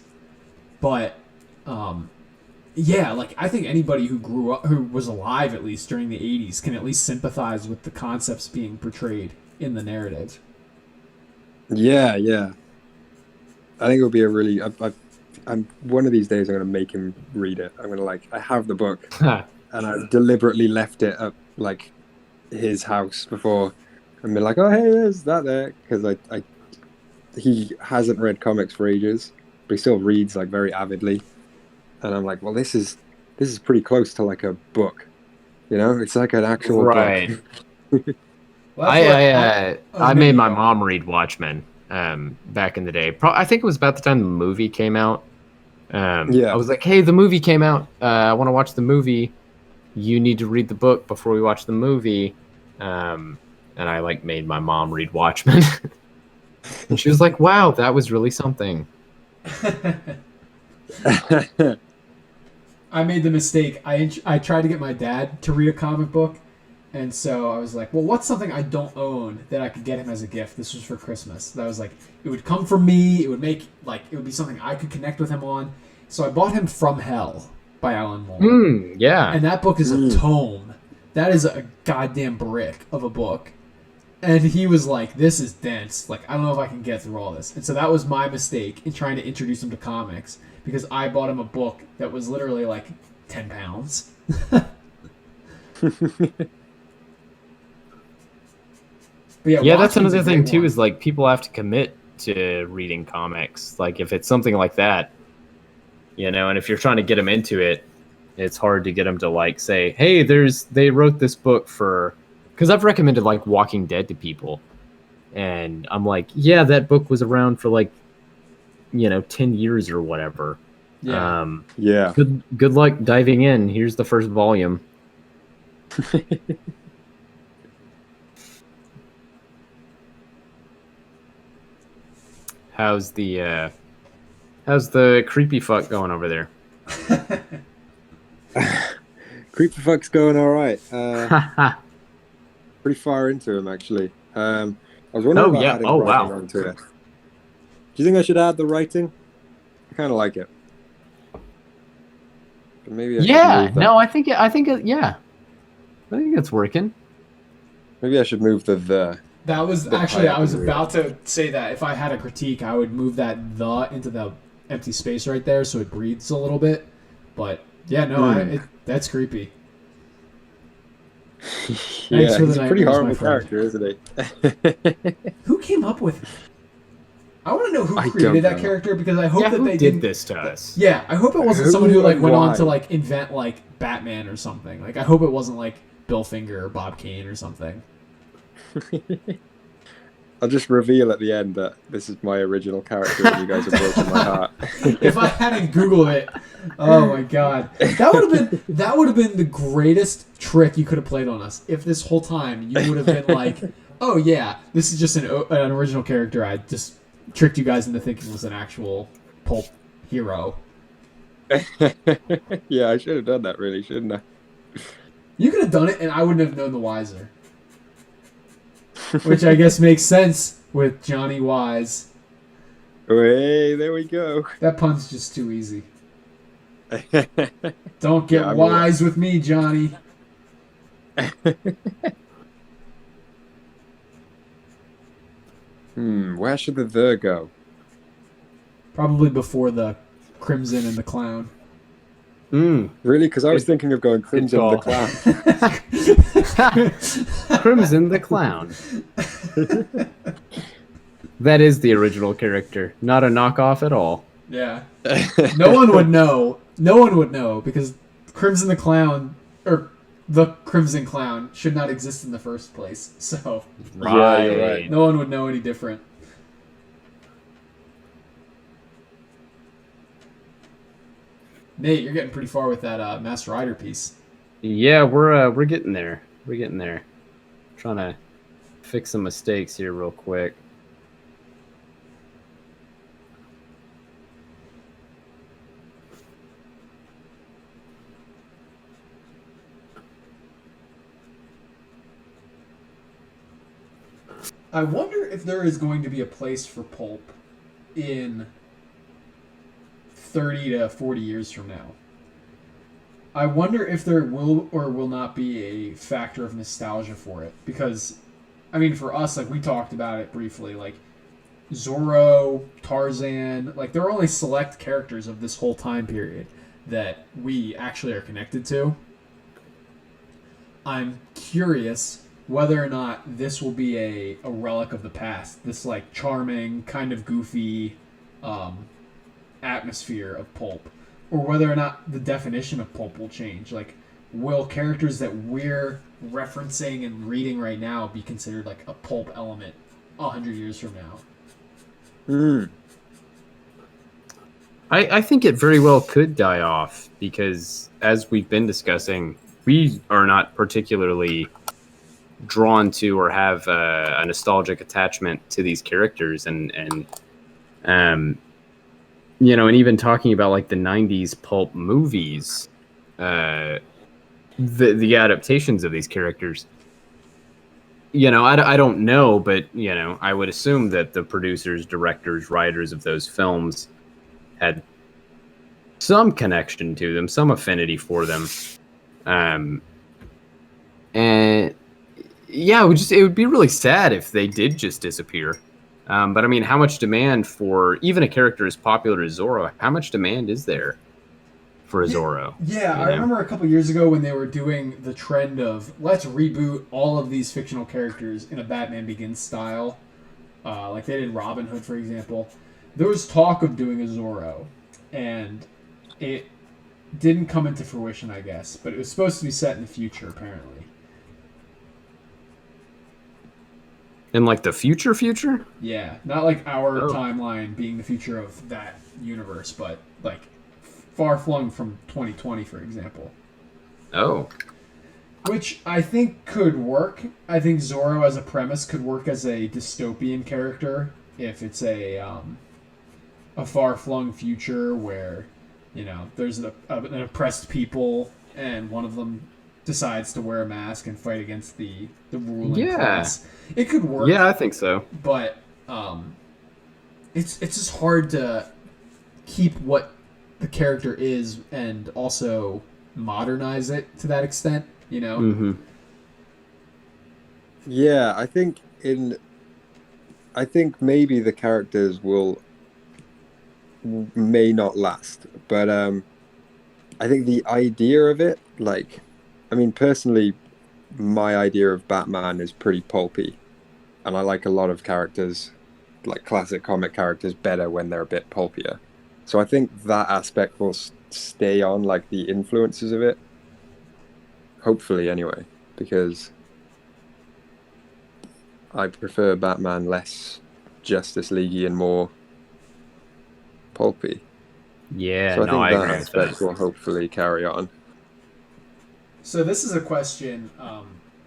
But, like, I think anybody who grew up, who was alive at least during the 80s, can at least sympathize with the concepts being portrayed in the narrative. Yeah. I think it would be a really. I'm one of these days. I'm going to make him read it. I'm going to I have the book, and I've deliberately left it at like his house before, and been like, "Oh, hey, there's that there," because he hasn't read comics for ages, but he still reads like very avidly, and I'm like, "Well, this is pretty close to like a book, you know? It's like an actual right." book." Well, I made my mom read Watchmen back in the day. I think it was about the time the movie came out. I was like, hey, the movie came out. I want to watch the movie. You need to read the book before we watch the movie. And I like made my mom read Watchmen. And she was like, wow, that was really something. I made the mistake. I tried to get my dad to read a comic book. And so I was like, well, what's something I don't own that I could get him as a gift? This was for Christmas. That was like, it would come from me. It would make, it would be something I could connect with him on. So I bought him From Hell by Alan Moore. Yeah. And that book is a tome. That is a goddamn brick of a book. And he was like, this is dense. Like, I don't know if I can get through all this. And so that was my mistake in trying to introduce him to comics. Because I bought him a book that was literally like 10 pounds. But Yeah, that's Watchmen's a another thing great too. one. Is like people have to commit to reading comics. Like if it's something like that, and if you're trying to get them into it, it's hard to get them to like say, "Hey, they wrote this book for." Because I've recommended like Walking Dead to people, and I'm like, "Yeah, that book was around for like 10 years or whatever." Yeah. Yeah. Good luck diving in. Here's the first volume. How's the creepy fuck going over there? Creepy fuck's going all right. Pretty far into him actually. I was wondering about yeah. adding Oh, writing wow. onto it. Do you think I should add the writing? I kind of like it. But maybe I should move that. No, I think yeah. I think it's working. Maybe I should move the. That was The actually, I pipe was and about to say that if I had a critique, I would move that "the" into the empty space right there so it breathes a little bit. But yeah, no, that's creepy. Yeah, for the he's a pretty nightmares, my horrible friend. character, isn't he? Who came up with it? I want to know who I created don't that know. character because I hope that who they did didn't. this to us? Yeah, I hope it wasn't Who someone who like and went on why? to like invent like Batman or something. Like I hope it wasn't like Bill Finger or Bob Kane or something. I'll just reveal at the end that this is my original character and you guys have broken my heart. If I hadn't Googled it, oh my god, that would have been the greatest trick you could have played on us. If this whole time you would have been like, oh yeah, this is just an original character. I just tricked you guys into thinking was an actual pulp hero. Yeah, I should have done that really, shouldn't I? You could have done it, and I wouldn't have known the wiser. Which I guess makes sense with Johnny Wise. Hey, there we go. That pun's just too easy. Don't get Yeah, I'm wise with me, Johnny. Where should the go? Probably before the Crimson and the Clown. Really? Because I was thinking of going Crimson the call. Clown. Crimson the Clown. That is the original character, not a knockoff at all. Yeah. No one would know. No one would know because Crimson the Clown, or the Crimson Clown, should not exist in the first place. So Yeah, you're right. no one would know any different. Nate, you're getting pretty far with that Master Rider piece. Yeah, we're getting there. We're getting there. Trying to fix some mistakes here real quick. I wonder if there is going to be a place for Pulp in 30 to 40 years from now. I wonder if there will or will not be a factor of nostalgia for it. Because, I mean, for us, like, we talked about it briefly, like, Zorro, Tarzan, like, there are only select characters of this whole time period that we actually are connected to. I'm curious whether or not this will be a relic of the past. This, like, charming, kind of goofy atmosphere of Pulp. Or whether or not the definition of Pulp will change. Like, will characters that we're referencing and reading right now be considered, like, a Pulp element 100 years from now? I think it very well could die off because, as we've been discussing, we are not particularly drawn to or have a nostalgic attachment to these characters, and and even talking about like the '90s pulp movies, the adaptations of these characters. I don't know, but I would assume that the producers, directors, writers of those films had some connection to them, some affinity for them. And yeah, it would be really sad if they did just disappear. But I mean, how much demand for even a character as popular as Zorro? How much demand is there for a Zorro. Yeah, you I know? remember a couple years ago when they were doing the trend of let's reboot all of these fictional characters in a Batman Begins style. Like they did Robin Hood, for example. There was talk of doing a Zorro, and it didn't come into fruition, I guess. But it was supposed to be set in the future, apparently. In like the future? Yeah, not like our Oh. timeline being the future of that universe, but like far flung from 2020, for example. Oh. Which I think could work. I think Zorro as a premise could work as a dystopian character if it's a far-flung future where, you know, there's an oppressed people and one of them decides to wear a mask and fight against the ruling class. It could work. Yeah, I think so. But it's just hard to keep what the character is and also modernize it to that extent, you know? Mm-hmm. Yeah, I think maybe the characters may not last, but I think the idea of it, like, I mean, personally, my idea of Batman is pretty pulpy, and I like a lot of characters, like classic comic characters, better when they're a bit pulpier. So I think that aspect will stay on, like the influences of it. Hopefully, anyway, because I prefer Batman less Justice League and more pulpy. Yeah, So I think I that agree with aspect that. will hopefully carry on. So this is a question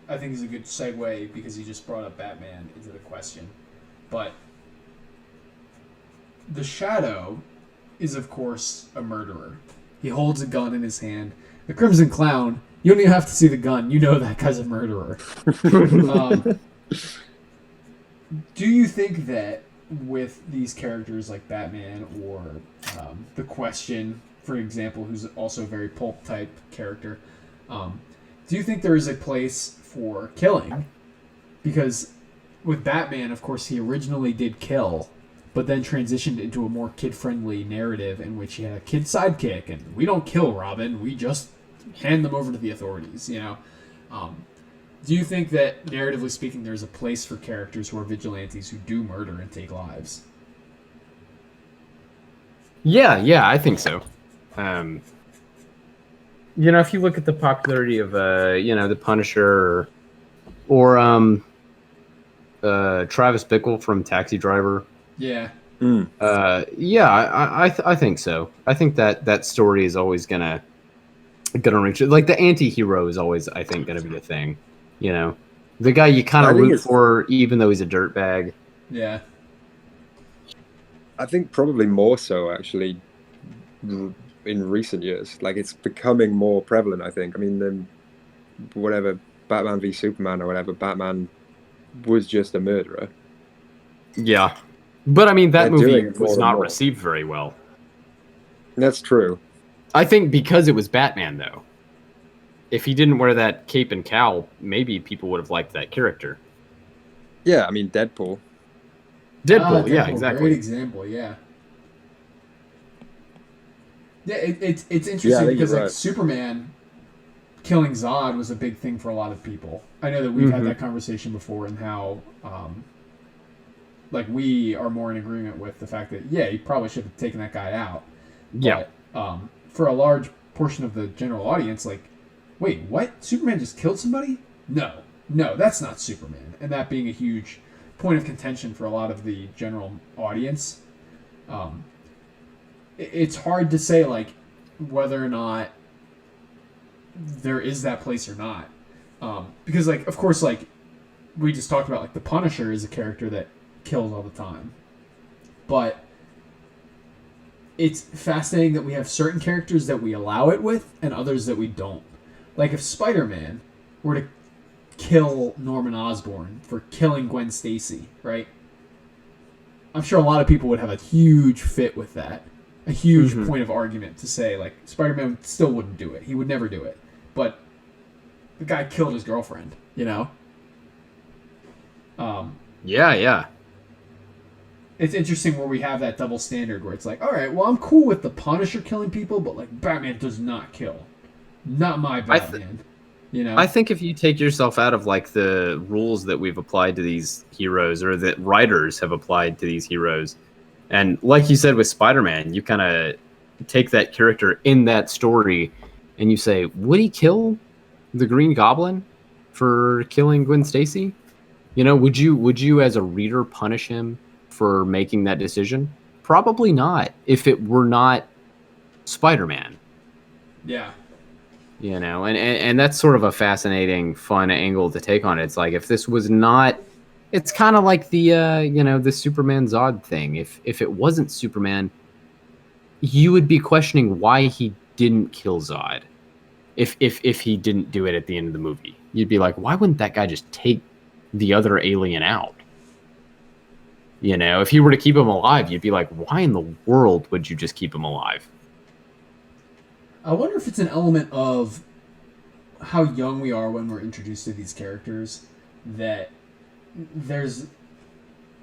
I think is a good segue because you just brought up Batman into the question. But the Shadow is, of course, a murderer. He holds a gun in his hand. The Crimson Clown, you don't even have to see the gun. You know that guy's a murderer. Do you think that with these characters like Batman or the Question, for example, who's also a very pulp type character, do you think there is a place for killing? Because with Batman, of course, he originally did kill, but then transitioned into a more kid-friendly narrative in which he had a kid sidekick, and we don't kill Robin, we just hand them over to the authorities, you know? Do you think that, narratively speaking, there's a place for characters who are vigilantes who do murder and take lives? Yeah, I think so. You know, if you look at the popularity of, the Punisher or Travis Bickle from Taxi Driver. Yeah. I think so. I think that story is always gonna reach it. Like the anti-hero is always, I think, gonna be a thing. You know, the guy you kind of root for, even though he's a dirtbag. Yeah. I think probably more so, actually, in recent years. Like, it's becoming more prevalent, I think. I mean, whatever, Batman v Superman or whatever, Batman was just a murderer. Yeah. But, I mean, that movie was not more. received very well. That's true. I think because it was Batman, though. If he didn't wear that cape and cowl, maybe people would have liked that character. Yeah, I mean, Deadpool. Deadpool, yeah, exactly. Great example, yeah. Yeah, it's interesting because like Superman killing Zod was a big thing for a lot of people. I know that we've had that conversation before, and how like we are more in agreement with the fact that you probably should have taken that guy out. Yeah. But, for a large portion of the general audience, like, wait, what? Superman just killed somebody? No, that's not Superman. And that being a huge point of contention for a lot of the general audience. It's hard to say, like, whether or not there is that place or not. Because, like, of course, like, we just talked about, like, the Punisher is a character that kills all the time. But it's fascinating that we have certain characters that we allow it with and others that we don't. Like, if Spider-Man were to kill Norman Osborn for killing Gwen Stacy, right? I'm sure a lot of people would have a huge fit with that. A huge point of argument to say, like, Spider-Man still wouldn't do it. He would never do it. But the guy killed his girlfriend, you know? Yeah. it's interesting where we have that double standard where it's like, all right, well, I'm cool with the Punisher killing people, but like Batman does not kill. Not my Batman. You know? I think if you take yourself out of like the rules that we've applied to these heroes or that writers have applied to these heroes, and like you said with Spider-Man, you kind of take that character in that story and you say, would he kill the Green Goblin for killing Gwen Stacy? You know, would you as a reader punish him for making that decision? Probably not, if it were not Spider-Man. Yeah. You know, and that's sort of a fascinating, fun angle to take on it. It's like if this was not, it's kind of like the the Superman Zod thing. If it wasn't Superman, you would be questioning why he didn't kill Zod. If he didn't do it at the end of the movie, you'd be like, why wouldn't that guy just take the other alien out? You know, if he were to keep him alive, you'd be like, why in the world would you just keep him alive? I wonder if it's an element of how young we are when we're introduced to these characters, that there's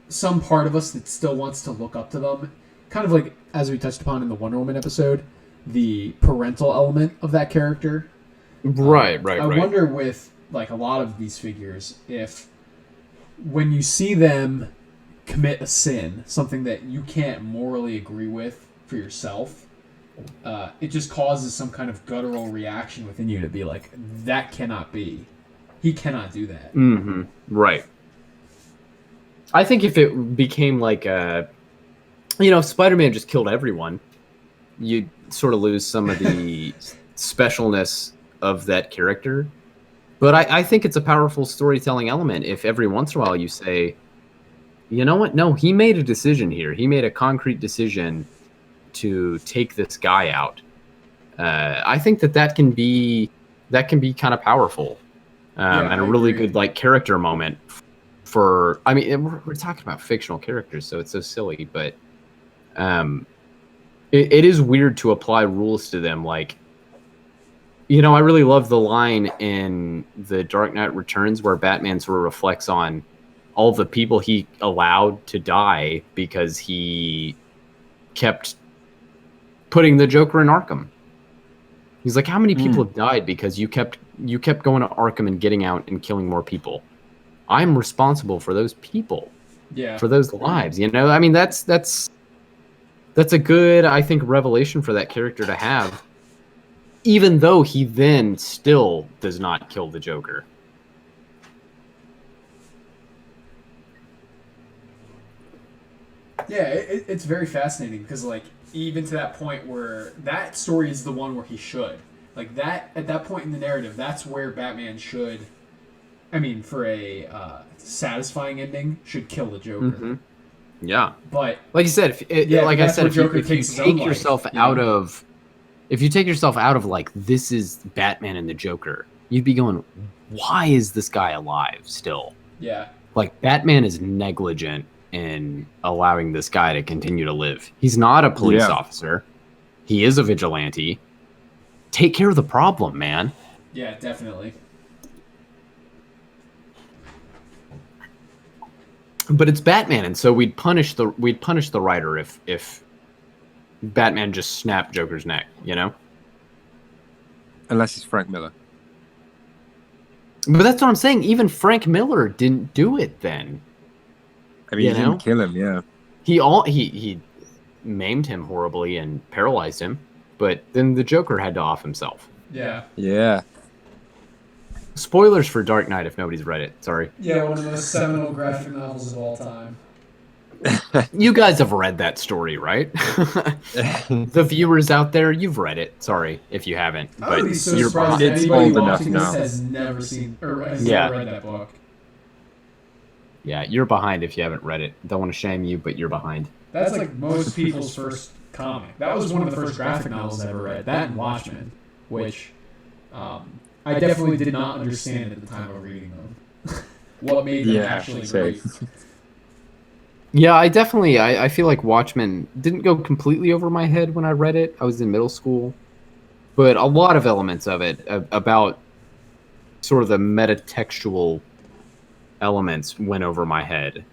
some part of us that still wants to look up to them. Kind of like, as we touched upon in the Wonder Woman episode, the parental element of that character. Right. I wonder with like a lot of these figures, if when you see them commit a sin, something that you can't morally agree with for yourself, it just causes some kind of guttural reaction within you to be like, that cannot be. He cannot do that. Mm-hmm. Right. I think if it became like if Spider-Man just killed everyone, you'd sort of lose some of the specialness of that character. But I think it's a powerful storytelling element if every once in a while you say, you know what? No, he made a decision here. He made a concrete decision to take this guy out. I think that can be kind of powerful, and a really good like character moment for. I mean, we're talking about fictional characters, so it's so silly, but it is weird to apply rules to them. Like, I really love the line in The Dark Knight Returns where Batman sort of reflects on all the people he allowed to die because he kept putting the Joker in Arkham. He's like, how many people have died because you kept going to Arkham and getting out and killing more people? I'm responsible for those people. Yeah. For those lives, I mean, that's a good, I think, revelation for that character to have, even though he then still does not kill the Joker. Yeah, it's very fascinating because, like, even to that point where that story is the one where he should. Like, that, at that point in the narrative, that's where Batman should, I mean, for a satisfying ending, should kill the Joker. Mm-hmm. Yeah. But, like you said, if you take yourself out of, like, this is Batman and the Joker, you'd be going, why is this guy alive still? Yeah. Like, Batman is negligent in allowing this guy to continue to live. He's not a police officer. He is a vigilante. Take care of the problem, man. Yeah, definitely. But it's Batman, and so we'd punish the writer if Batman just snapped Joker's neck, Unless it's Frank Miller. But that's what I'm saying. Even Frank Miller didn't do it then. I mean, he didn't kill him, yeah. He maimed him horribly and paralyzed him, but then the Joker had to off himself. Yeah. Yeah. Spoilers for Dark Knight if nobody's read it. Sorry. Yeah, one of the most seminal graphic novels of all time. You guys have read that story, right? The viewers out there, you've read it. Sorry if you haven't. I would be so surprised if anybody watching this has never seen or has never read that book. Yeah, you're behind if you haven't read it. Don't want to shame you, but you're behind. That's like most people's first comic. That was one of the first graphic novels I ever read. That and Watchmen, which I definitely did not understand at the time of reading them. What made them actually great. Yeah, I feel like Watchmen didn't go completely over my head when I read it. I was in middle school. But a lot of elements of it about sort of the metatextual elements went over my head.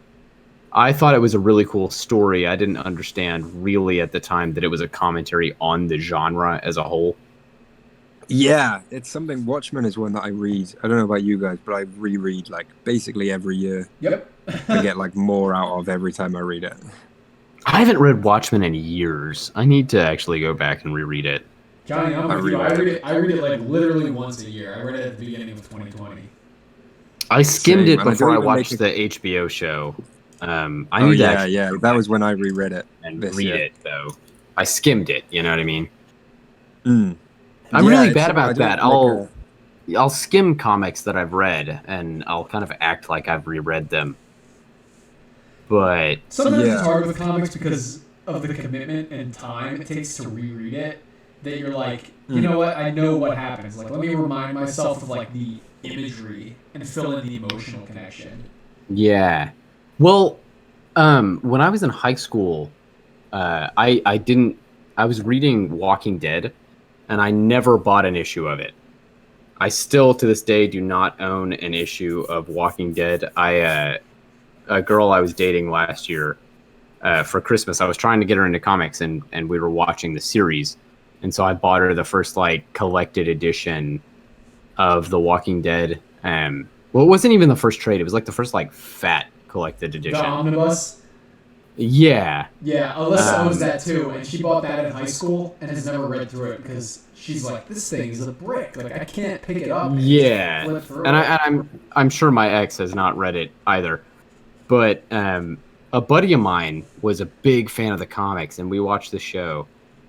I thought it was a really cool story. I didn't understand really at the time that it was a commentary on the genre as a whole. Yeah, it's something. Watchmen is one that I read. I don't know about you guys, but I reread like basically every year. Yep. I get like more out of every time I read it. I haven't read Watchmen in years. I need to actually go back and reread it. Johnny, I'm I with you. reread I read it like literally once a year. I read it at the beginning of 2020. I skimmed Same, it and I before don't I even watched make the HBO show. I Oh need to yeah, actually yeah. go That back was when I reread it and this read year. it, though. I skimmed it. You know what I mean? Mm. I'm Yeah, really it's bad something I about don't that. like. I'll skim comics that I've read, and I'll kind of act like I've reread them. But Sometimes it's Yeah. hard with comics because of the commitment and time it takes to reread it. That you're like, you know what? I know what happens. Like, let me remind myself of like the imagery and fill in the emotional connection. yeah, well, when I was in high school, I didn't. I was reading Walking Dead, and I never bought an issue of it. I still to this day do not own an issue of Walking Dead. A girl I was dating last year for Christmas, I was trying to get her into comics, and we were watching the series, and so I bought her the first like collected edition of The Walking Dead. Well, it wasn't even the first trade; it was like the first like fat collected The edition. omnibus. Yeah, Yeah, Alyssa owns Um, that too, and she bought that in high school and has never read through it because she's like, this thing is a brick. Like, I can't pick it up and yeah, flip through and it. I'm sure my ex has not read it either, but a buddy of mine was a big fan of the comics, and we watched the show,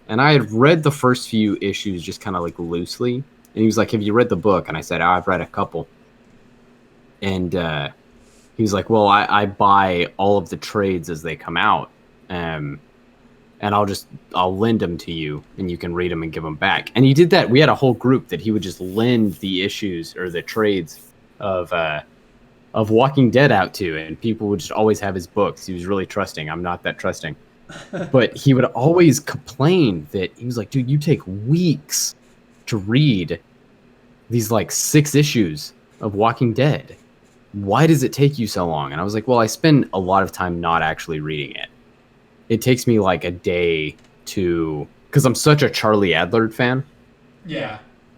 and I had read the first few issues just kind of like loosely, and he was like, "Have you read the book?" And I said, "Oh, I've read a couple," and he was like, "Well, I buy all of the trades as they come out, and I'll lend them to you, and you can read them and give them back." And he did that. We had a whole group that he would just lend the issues or the trades of Walking Dead out to, and people would just always have his books. He was really trusting. I'm not that trusting, but he would always complain that he was like, "Dude, you take weeks to read these like 6 issues of Walking Dead. Why does it take you so long?" And I was like, "Well, I spend a lot of time not actually reading it. It takes me like a day to, because I'm such a Charlie Adler fan. Yeah.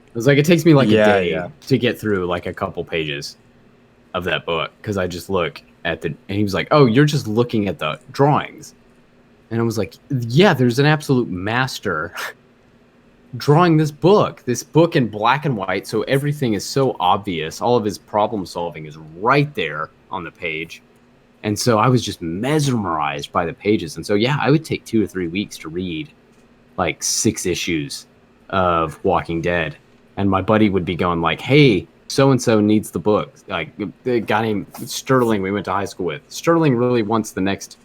It was like it takes me like a Yeah, day yeah. to get through like a couple pages of that book because I just look at the." And he was like, "Oh, you're just looking at the drawings," and I was like, "Yeah, there's an absolute master drawing this book in black and white, so everything is so obvious. All of his problem solving is right there on the page." And so I was just mesmerized by the pages. And so, yeah, I would take 2 or 3 weeks to read like 6 issues of Walking Dead. And my buddy would be going like, "Hey, so-and-so needs the book." Like the guy named Sterling we went to high school with. Sterling really wants the next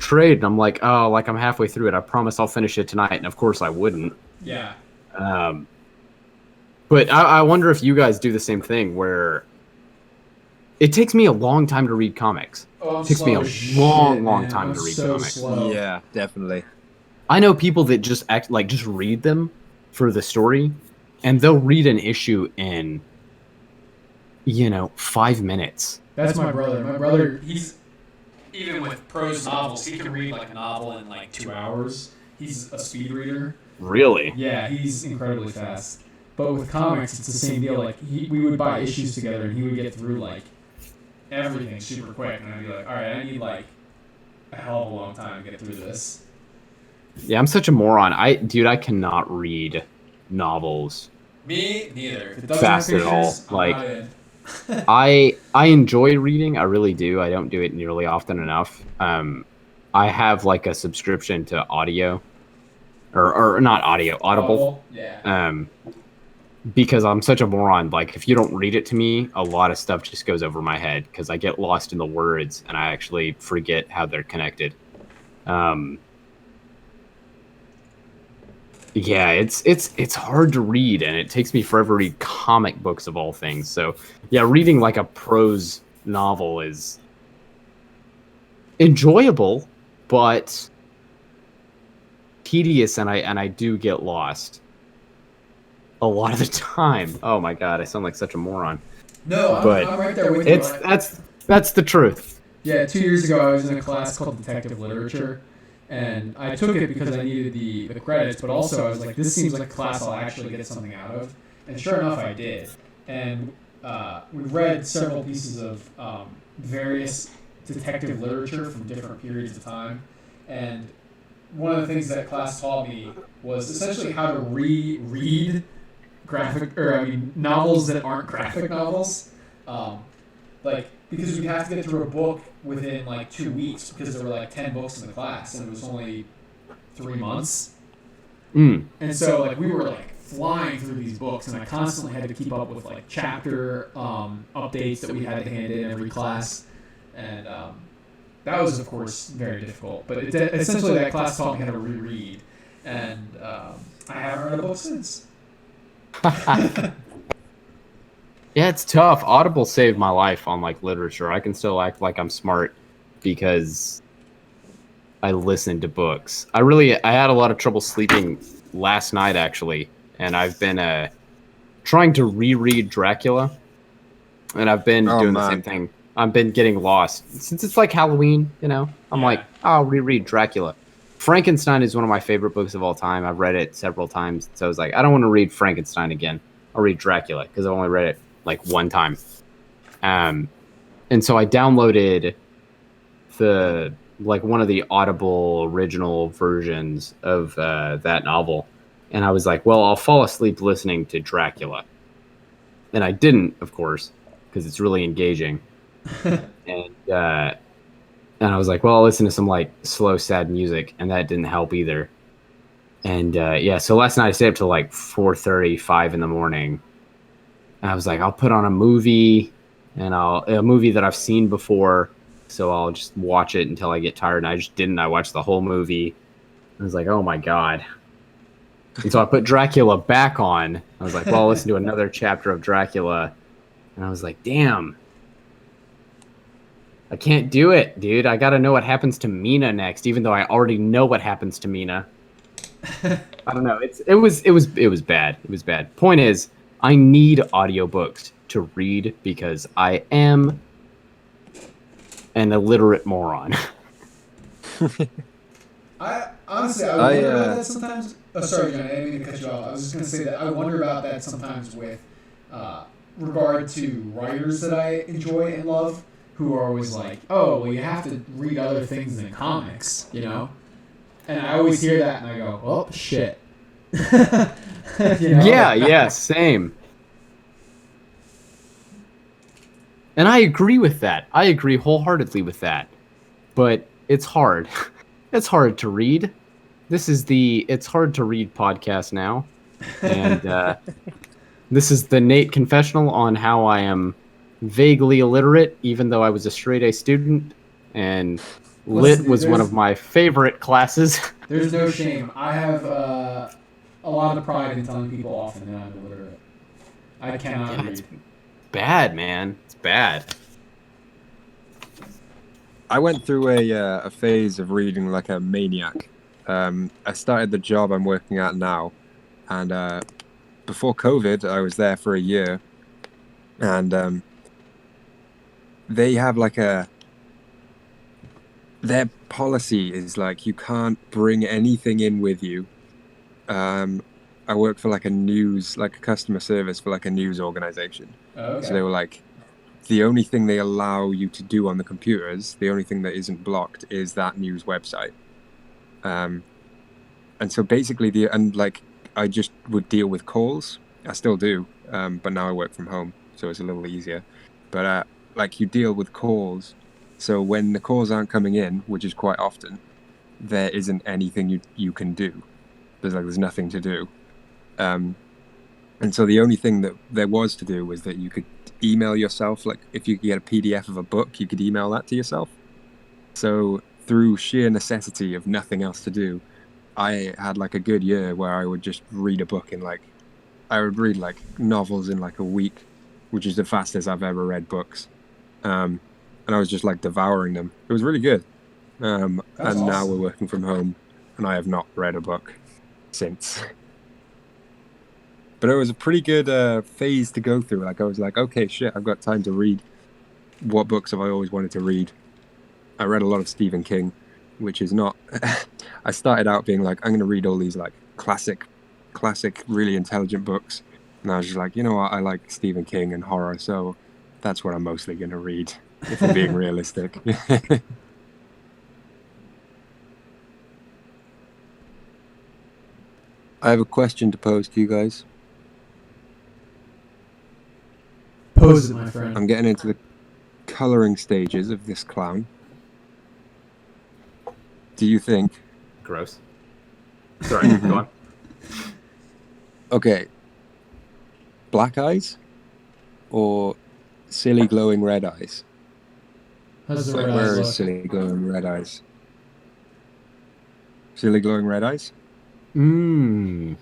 trade. And I'm like, "Oh, like I'm halfway through it. I promise I'll finish it tonight." And of course I wouldn't. Yeah. But I wonder if you guys do the same thing where it takes me a long time to read comics. Oh, I'm It takes me slow a as shit, long man. time I'm to read so comics. slow. Yeah, definitely. I know people that just act like just read them for the story, and they'll read an issue in 5 minutes. That's my brother. My brother, he's even with prose novels, he can read like a novel in like 2 hours. He's a speed reader. Really? Yeah, he's incredibly fast. But with comics, it's the same deal. Like we would buy issues together, and he would get through like everything super quick, and I'd be like, all right, I need like a hell of a long time to get through this. Yeah, I'm such a moron. I cannot read novels Me neither. If it doesn't fast have at all. pictures, I'm Like not in. I enjoy reading. I really do. I don't do it nearly often enough. I have like a subscription to audio, or not audio, Audible. Yeah. Because I'm such a moron. Like if you don't read it to me, a lot of stuff just goes over my head because I get lost in the words and I actually forget how they're connected. Yeah, it's hard to read, and it takes me forever to read comic books of all things. So yeah, reading like a prose novel is enjoyable, but tedious, and I do get lost a lot of the time. Oh my god, I sound like such a moron. No, But I'm right there with you. That's the truth. Yeah, 2 years ago I was in a class called Detective Literature, and I took it because I needed the credits, but also I was like, this seems like a class I'll actually get something out of. And sure enough, I did. And we read several pieces of various detective literature from different periods of time. And one of the things that class taught me was essentially how to reread novels that aren't graphic novels. Um, like, because we'd have to get through a book within like 2 weeks because there were like 10 books in the class and it was only 3 months. And so like we were like flying through these books, and I constantly had to keep up with like chapter updates that we had to hand in every class, and that was of course very difficult. But essentially that class taught me how to reread, and I haven't read a book since. Yeah, it's tough. Audible saved my life on like literature. I can still act like I'm smart because I listened to books. I had a lot of trouble sleeping last night actually, and I've been trying to reread Dracula, and I've been doing the same thing. I've been getting lost since it's like Halloween, you know. I'm like, I'll reread Dracula. Frankenstein is one of my favorite books of all time. I've read it several times, so I was like, I don't want to read Frankenstein again. I'll read Dracula because I've only read it like one time. And so I downloaded one of the Audible original versions of that novel, and I was like, well, I'll fall asleep listening to Dracula. And I didn't, of course, because it's really engaging. And I was like, well, I'll listen to some like slow, sad music, and that didn't help either. And so last night I stayed up till like 4:30, 5 in the morning. And I was like, I'll put on a movie, and a movie that I've seen before, so I'll just watch it until I get tired. And I just didn't. I watched the whole movie. I was like, oh my God. And so I put Dracula back on. I was like, well, I'll listen to another chapter of Dracula. And I was like, damn. I can't do it, dude. I gotta know what happens to Mina next, even though I already know what happens to Mina. I don't know. It was bad. It was bad. Point is, I need audiobooks to read because I am an illiterate moron. I honestly, I wonder about that sometimes. Oh, sorry, John. I didn't mean to cut you off. I was just going to say that I wonder about that sometimes with regard to writers that I enjoy and love, who are always like, "Oh, well, you have to read other things than comics," you know. And I always hear that, and I go, "Oh, shit." You know? Yeah, same. And I agree with that. I agree wholeheartedly with that. But it's hard. It's hard to read. This is the It's Hard to Read podcast now. And this is the Nate confessional on how I am vaguely illiterate, even though I was a straight A student. And Lit was one of my favorite classes. There's no shame. I have a lot of pride in telling people often that I'm illiterate. I cannot read. It's bad, man. It's bad. I went through a phase of reading like a maniac. I started the job I'm working at now, and before COVID, I was there for a year, and they have like their policy is like you can't bring anything in with you. I work for like a customer service for like a news organization. Okay. So they were like, the only thing they allow you to do on the computers, the only thing that isn't blocked is that news website. And so basically I just would deal with calls. I still do, but now I work from home, so it's a little easier. But like you deal with calls, so when the calls aren't coming in, which is quite often, there isn't anything you can do. There's nothing to do. And so the only thing that there was to do was that you could email yourself. Like if you could get a PDF of a book, you could email that to yourself. So through sheer necessity of nothing else to do, I had like a good year where I would just read a book I would read like novels in like a week, which is the fastest I've ever read books. And I was just like devouring them. It was really good. And awesome. Now we're working from home, and I have not read a book since. But it was a pretty good phase to go through. Like I was like, okay, shit, I've got time to read. What books have I always wanted to read? I read a lot of Stephen King, which is not. I started out being like, I'm going to read all these like classic, really intelligent books, and I was just like, you know what, I like Stephen King and horror, so that's what I'm mostly going to read, if I'm being realistic. I have a question to pose to you guys. Pose it, my friend. I'm getting into the coloring stages of this clown. Do you think? Gross. Sorry, go on. Okay. Black eyes or silly glowing red eyes? How's the Like, red where eyes is look? silly glowing red eyes? Silly glowing red eyes? Mmm.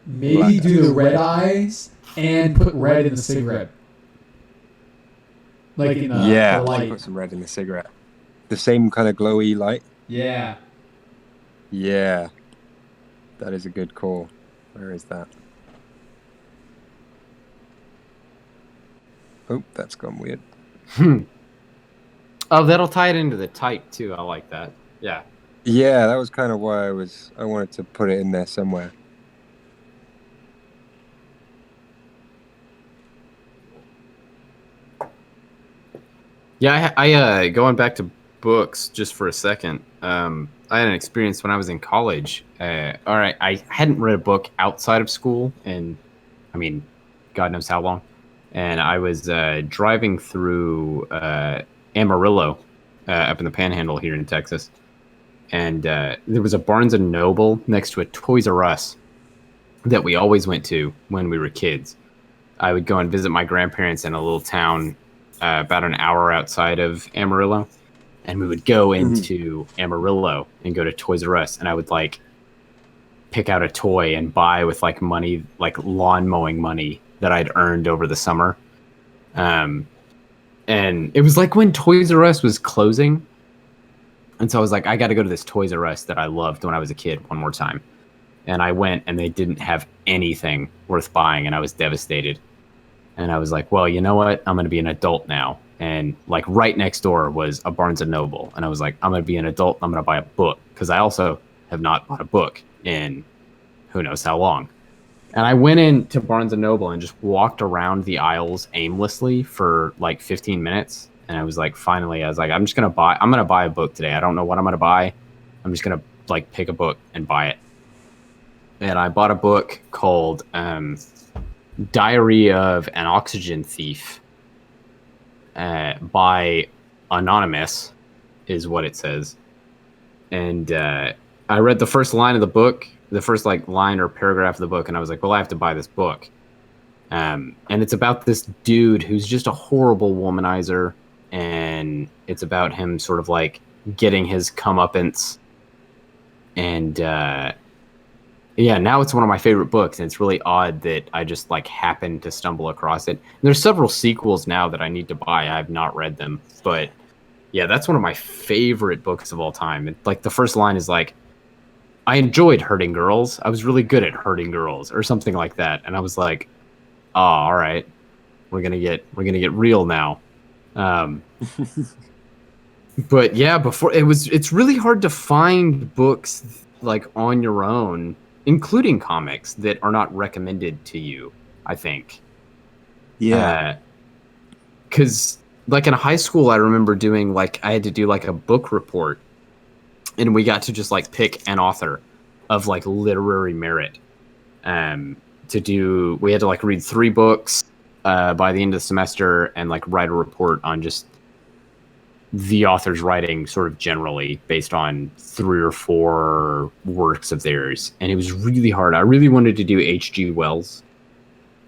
Maybe Black do the eyes. red eyes and put red in the cigarette. Like in the Yeah, light. put some red in the cigarette. The same kind of glowy light? Yeah. Yeah. That is a good call. Where is that? Oh, that's gone weird. Oh, that'll tie it into the type too. I like that. Yeah. Yeah, that was kind of why I wanted to put it in there somewhere. Yeah, I going back to books just for a second. I had an experience when I was in college. All right, I hadn't read a book outside of school, and I mean, God knows how long. And I was driving through Amarillo, up in the Panhandle here in Texas, and there was a Barnes and Noble next to a Toys R Us that we always went to when we were kids. I would go and visit my grandparents in a little town about an hour outside of Amarillo, and we would go into Amarillo and go to Toys R Us, and I would like pick out a toy and buy with like money, like lawn mowing money that I'd earned over the summer. And it was like when Toys R Us was closing, and so I was like, I got to go to this Toys R Us that I loved when I was a kid one more time. And I went, and they didn't have anything worth buying, and I was devastated. And I was like, well, you know what? I'm going to be an adult now. And like right next door was a Barnes and Noble. And I was like, I'm going to be an adult. I'm going to buy a book, because I also have not bought a book in who knows how long. And I went into Barnes and Noble and just walked around the aisles aimlessly for like 15 minutes. And I was like, finally, I was like, I'm going to buy a book today. I don't know what I'm going to buy. I'm just going to like pick a book and buy it. And I bought a book called Diary of an Oxygen Thief by Anonymous, is what it says. And I read the first line of the book, the first like line or paragraph of the book, and I was like, well, I have to buy this book. And it's about this dude who's just a horrible womanizer, and it's about him sort of like getting his comeuppance. And yeah, now it's one of my favorite books, and it's really odd that I just like happened to stumble across it. And there's several sequels now that I need to buy. I have not read them, but yeah, that's one of my favorite books of all time. And like the first line is like, I enjoyed hurting girls. I was really good at hurting girls, or something like that. And I was like, oh, all right, we're gonna get real now. But yeah, it's really hard to find books like on your own, including comics, that are not recommended to you, I think. Yeah. Because like in high school, I remember doing like, I had to do like a book report, and we got to just like pick an author of like literary merit. We had to like read 3 books by the end of the semester, and like write a report on just the author's writing sort of generally based on 3 or 4 works of theirs. And it was really hard. I really wanted to do H.G. Wells.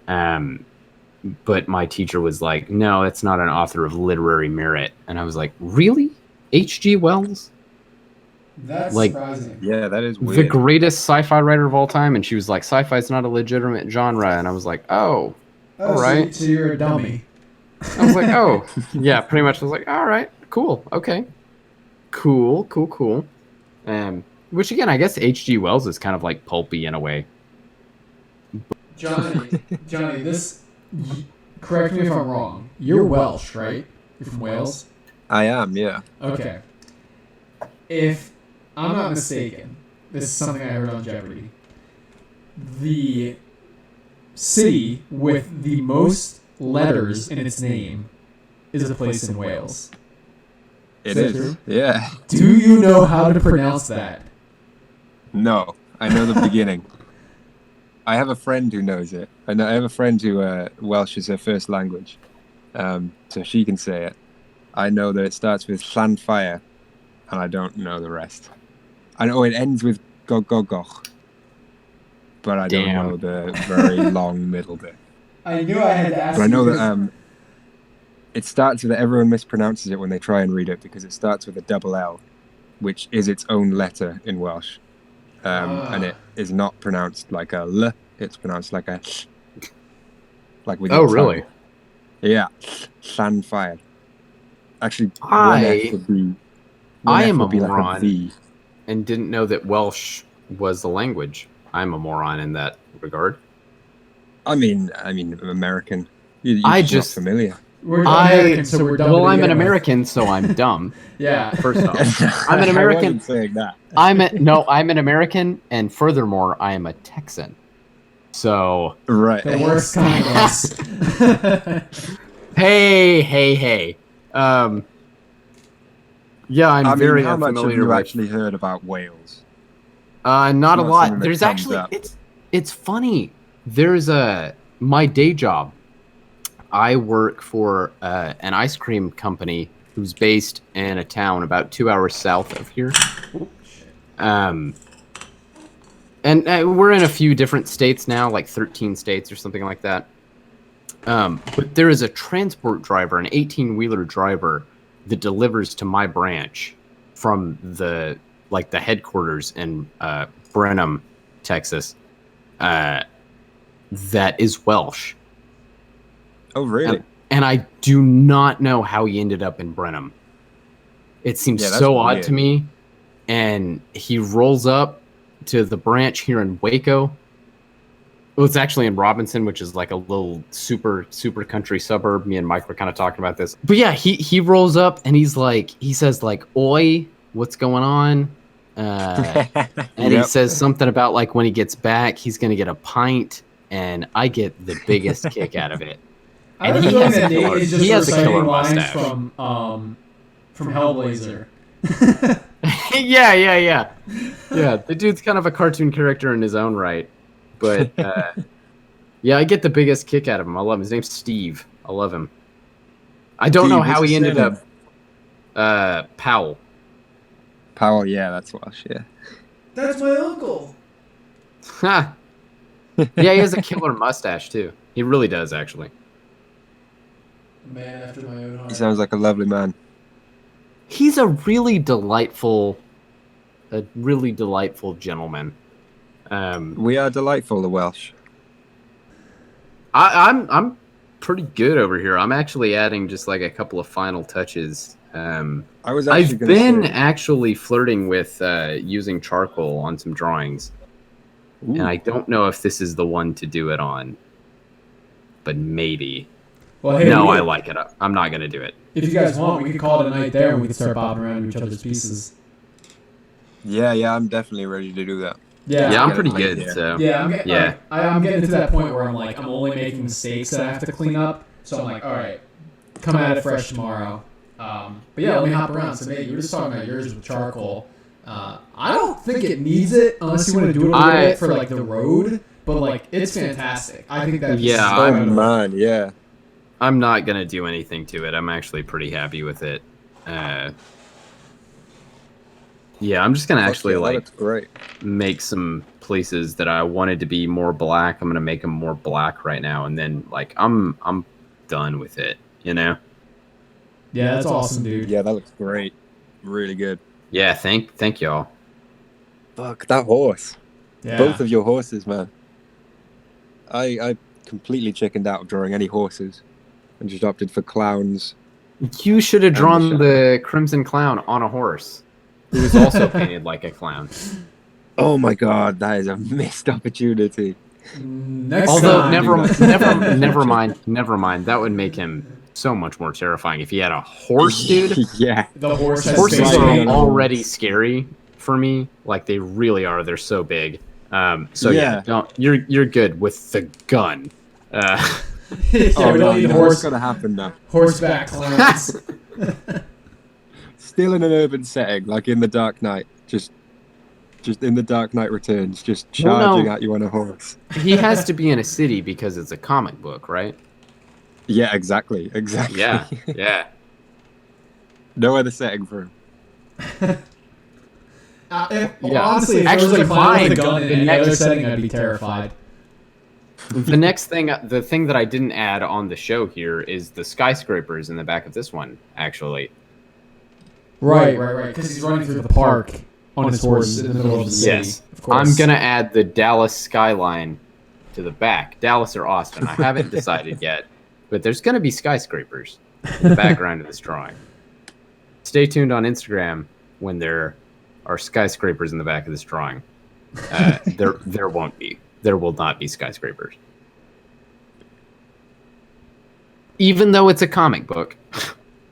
But my teacher was like, no, that's not an author of literary merit. And I was like, really? H.G. Wells? That's Like, surprising. Yeah, that is the weird. greatest sci-fi writer of all time. And she was like, sci-fi is not a legitimate genre. And I was like, oh, all right. So you're a dummy. I was like, oh, yeah, pretty much. I was like, all right, cool, okay, cool. Which again, I guess H.G. Wells is kind of like pulpy in a way. Johnny, this. Correct me if I'm wrong. You're Welsh, right? You're from Wales. I am, yeah. Okay. If I'm not mistaken, this is something I heard on Jeopardy. The city with the most letters in its name is a place in Wales. It that is. true? Yeah. Do you know how to pronounce that? No, I know the beginning. I have a friend who knows it. I have a friend who Welsh is her first language, so she can say it. I know that it starts with Llanfire, and I don't know the rest. I know it ends with Gogogoch, but I don't know the very long middle bit. I knew I had to ask But I you know because- that it starts with everyone mispronounces it when they try and read it because it starts with a double L, which is its own letter in Welsh. And it is not pronounced like a L, it's pronounced like a sh, like with your tongue. Really? Yeah, Llanfire. Actually, I- one F would be, one I F am would a be like moron. a V. And didn't know that Welsh was the language. I'm a moron in that regard. I mean, American. You're I just just- not familiar. We're American, so we're dumb. Well, to I'm an begin with. American, so I'm dumb. Yeah. First off, I'm an I American. wasn't saying that. I'm an American, and furthermore, I am a Texan. So Right. The worst kind of us. hey. Yeah, I'm very how much have unfamiliar you with. actually heard about Wales? Not a not lot. something that There's comes actually up. it's funny. There's my day job. I work for an ice cream company who's based in a town about 2 hours south of here. And we're in a few different states now, like 13 states or something like that. But there is a transport driver, an 18-wheeler driver, that delivers to my branch from the headquarters in Brenham, Texas. That is Welsh. Oh, really? And I do not know how he ended up in Brenham. It seems Yeah, that's so odd weird. to me. And he rolls up to the branch here in Waco. Well, it's actually in Robinson, which is like a little super country suburb. Me and Mike were kind of talking about this. But yeah, he rolls up and he says like, "Oi, what's going on?" And he Yep. says something about like when he gets back, he's gonna get a pint, and I get the biggest kick out of it. I And have a he feeling has a that Nate killer- is just he has a reciting killer lines mustache. from Hellblazer. Yeah. Yeah, the dude's kind of a cartoon character in his own right. But yeah, I get the biggest kick out of him. I love him. His name's Steve. I love him. I don't know Steve, how what's he his ended surname? up Powell. Powell, yeah, that's Welsh, yeah. That's my uncle. Ha. Yeah, he has a killer mustache too. He really does, actually. Man after my own He heart. sounds like a lovely man. He's a really delightful gentleman. We are delightful, the Welsh. I'm pretty good over here. I'm actually adding just like a couple of final touches. I was actually I've going to been say... actually flirting with using charcoal on some drawings, Ooh. and I don't know if this is the one to do it on, but maybe. Well, hey, No, we I could- like it. I'm not gonna do it. If you guys want, we could call it a night there, and we could start bopping around each other's pieces. Yeah, I'm definitely ready to do that. Yeah, Yeah, I'm get pretty it good. later. So Yeah, Yeah. I'm getting to that point where I'm like, I'm only making mistakes that I have to clean up. So I'm like, all right, come at it fresh tomorrow. But yeah, let me hop around. So Nate, you were just talking about yours with charcoal. I don't think it needs it unless you want to do it a little bit for like the road. But like, it's fantastic. I think that. Yeah, Oh, I'm- man, yeah. I'm not gonna do anything to it. I'm actually pretty happy with it. Yeah, I'm just gonna actually Fuck yeah, that like looks great. make some places that I wanted to be more black. I'm gonna make them more black right now, and then like I'm done with it. You know? Yeah, that's awesome, dude. Yeah, that looks great. Really good. Yeah. Thank y'all. Fuck, that horse. Yeah. Both of your horses, man. I completely chickened out of drawing any horses and just opted for clowns. You should have the drawn shadow. the Crimson Clown on a horse, who was also painted like a clown. Oh my god, that is a missed opportunity. Next Although time. never mind. That would make him so much more terrifying. If he had a horse, dude, Yeah. The horse has horses face are paint. already scary for me. Like they really are. They're so big. So yeah, don't, you're good with the gun. Yeah, Oh we no, don't need you know horse, what's gonna happen now? horseback clowns. Still in an urban setting, like in the Dark Knight, just in the Dark Knight Returns, just Well, charging no. at you on a horse. He has to be in a city because it's a comic book, right? Yeah, exactly. Yeah, yeah. No other setting for him. Yeah. Honestly, if Actually, there was a clown with fine. a gun in The any other next- setting, I'd be terrified. The thing that I didn't add on the show here is the skyscrapers in the back of this one, actually. Right. Because he's running through the park on his horse in the middle of the city. Yes. Of course. I'm gonna add the Dallas skyline to the back. Dallas or Austin, I haven't decided yet, but there's gonna be skyscrapers in the background of this drawing. Stay tuned on Instagram when there are skyscrapers in the back of this drawing. There won't be. There will not be skyscrapers. Even though it's a comic book.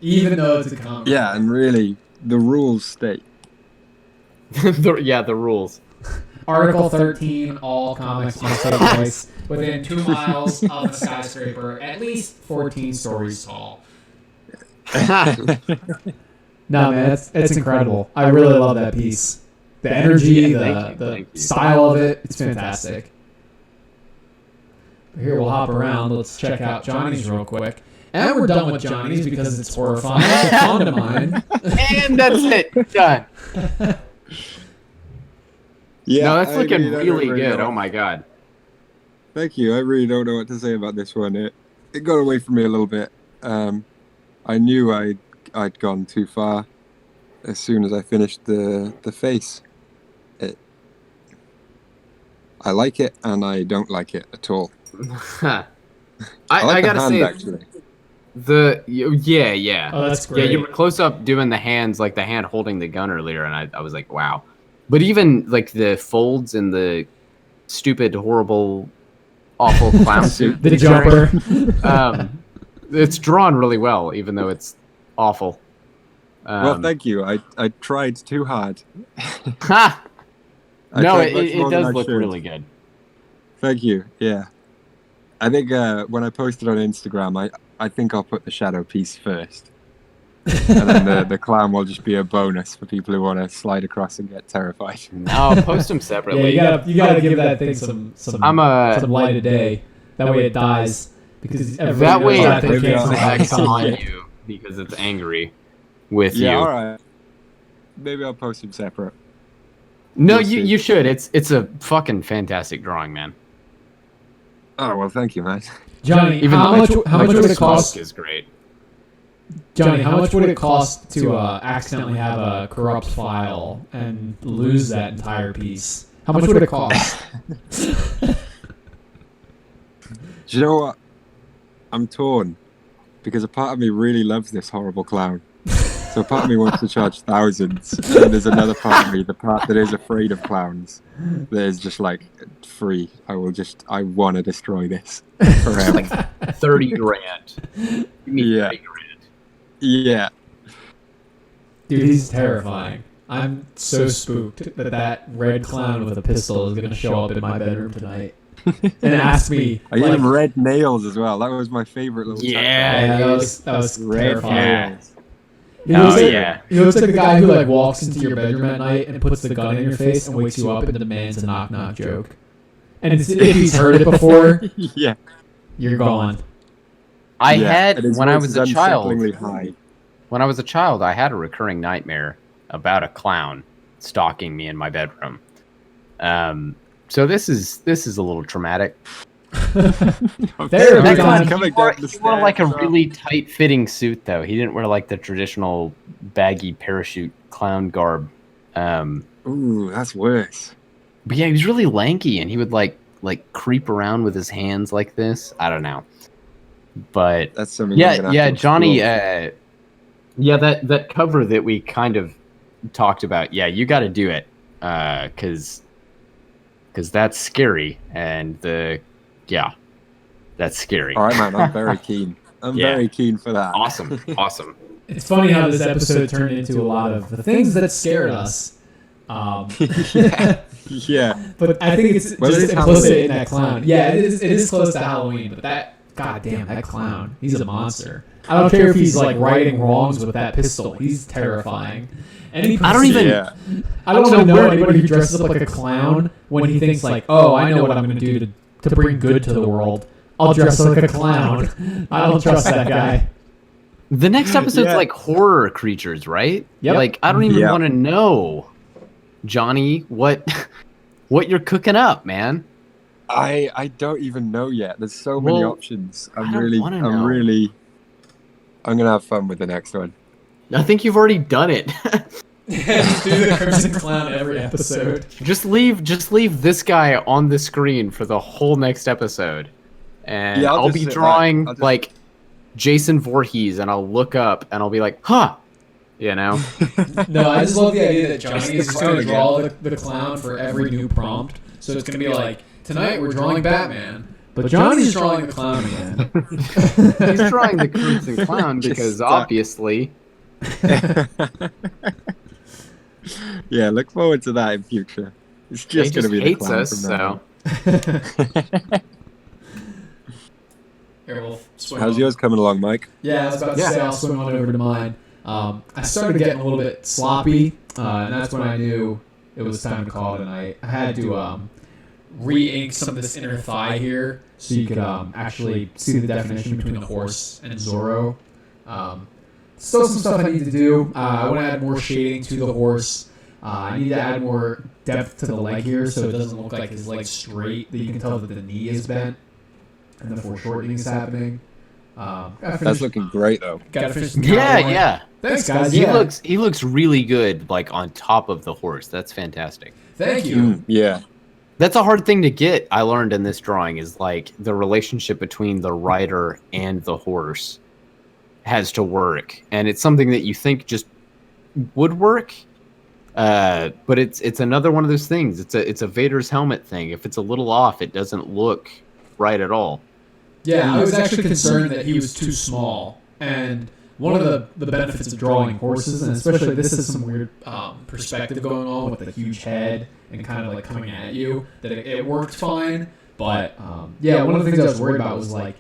Even though it's a comic. Yeah, and really, the rules state. The rules. Article 13, all comics must take place within 2 miles of a skyscraper, at least 14 stories tall. No, man, it's incredible. I really love that piece. The energy, Yeah, the thank you. style of it, it's fantastic. But here, we'll hop around. Let's check out Johnny's real quick. And we're done with Johnny's because it's horrifying. It's a fond of mine. And that's it. Done. Yeah, No, that's I looking don't really good. know. Oh my god. Thank you. I really don't know what to say about this one. It got away from me a little bit. I knew I'd gone too far as soon as I finished the face. I like it and I don't like it at all. I like the gotta hand, say, actually. yeah. Oh, that's Yeah, great. you were close up doing the hands, like the hand holding the gun earlier, and I was like, wow. But even like the folds and the stupid, horrible, awful clown suit, The that he's wearing, jumper. it's drawn really well, even though it's awful. Well, thank you. I tried too hard. Ha! I No, tried much it more than does I look should. really good. Thank you. Yeah. I think when I posted on Instagram, I think I'll put the shadow piece first. And then the clown will just be a bonus for people who want to slide across and get terrified. No, post them Yeah, separately. you gotta give that thing some I'm some light of day. That way it dies. Because everybody that knows way that thing maybe can't I'll- come back it's to on life. you because it's angry with Yeah, you. all right. Maybe I'll post them separate. No, We'll see. you should. It's a fucking fantastic drawing, man. Oh well, thank you, man. Johnny, Even how much would the it cost? smoke is great. Johnny, how much would it cost to accidentally have a corrupt file and lose that entire piece? How much would it cost? Do you know what? I'm torn because a part of me really loves this horrible clown. So a part of me wants to charge thousands, and there's another part of me, the part that is afraid of clowns, that is just like free. I want to destroy this forever. 30 grand. Give me Yeah. 30 grand. Yeah. Dude, he's terrifying. I'm so spooked that red clown with a pistol is gonna show up in my bedroom tonight and ask me. I gave him red nails as well. That was my favorite little Yeah. that was red terrifying. nails. He Oh, looks like, yeah. He looks like the guy who like walks into your bedroom at night and puts the gun in your face and wakes you up and demands a knock knock joke. And if he's heard it before, Yeah. you're gone. I Yeah, had and his when I voice was is a child. unsettlingly high. When I was a child, I had a recurring nightmare about a clown stalking me in my bedroom. So this is a little traumatic. There, That we clown go. coming He wore, down the he wore like a stairs. really tight-fitting suit, though. He didn't wear like the traditional baggy parachute clown garb. Ooh, that's worse. But yeah, he was really lanky, and he would like creep around with his hands like this. I don't know, but That's something. I'm gonna have to Johnny. explore. That cover that we kind of talked about. Yeah, you got to do it, because that's scary, and that's scary. All right, man. I'm very keen. I'm Yeah. very keen for that. Awesome. It's funny how this episode turned into a lot of the things that scared us. Yeah. But I think it's Well, it just is implicit Halloween. in that clown. Yeah, it is close to Halloween, but that, god damn, that clown, he's a monster. I don't care if he's like righting wrongs with that pistol. He's terrifying. Any I don't even- Yeah. I don't want to know anybody who dresses up like a clown when he thinks like, oh, I know what I'm going to do to bring good to the world. I'll dress like a clown. I don't trust that guy. The next episode's Yeah. like horror creatures, right? Yep. Like I don't even Yeah. want to know, Johnny, what you're cooking up, man. I don't even know yet. There's so many Well, options. I don't wanna know. I'm gonna have fun with the next one. I think you've already done it. Just do the Crimson Clown every episode. just leave this guy on the screen for the whole next episode, and Yeah, I'll I'll just be sit drawing back. like Jason Voorhees, and I'll look up and I'll be like, huh, you know. No, I just love the idea that Johnny It's is the just going to clown draw the clown for every new prompt. So it's going to be like, tonight we're drawing Batman, but Johnny's drawing the clown again. He's drawing the Crimson Clown because Just, obviously. Yeah, look forward to that in future. It's just he gonna be the hates clown us, from now so on. Here, we'll swim How's on. yours coming along, Mike? Yeah, I was about to say I'll swim on over to mine. I started getting a little bit sloppy, and that's when I knew it was time to call it a night. I had to re-ink some of this inner thigh here so you could actually see the definition between the horse and Zorro. Still some stuff I need to do. I want to add more shading to the horse. I need to add more depth to the leg here so it doesn't look like his leg's straight, that you can tell that the knee is bent and the foreshortening is happening. That's looking great though. Gotta finish the yeah, cowboy. yeah. Thanks, guys. He Yeah. looks really good, like on top of the horse. That's fantastic. Thank you. Yeah. That's a hard thing to get. I learned in this drawing is like the relationship between the rider and the horse has to work, and it's something that you think just would work, but it's another one of those things. It's a Vader's helmet thing. If it's a little off, it doesn't look right at all. Yeah, I was actually concerned that he was too small. And one of the benefits of drawing horses, and especially this is some weird perspective going on with the huge head and kind of like coming at you, that it worked fine. But yeah, one of the things I was worried about was like,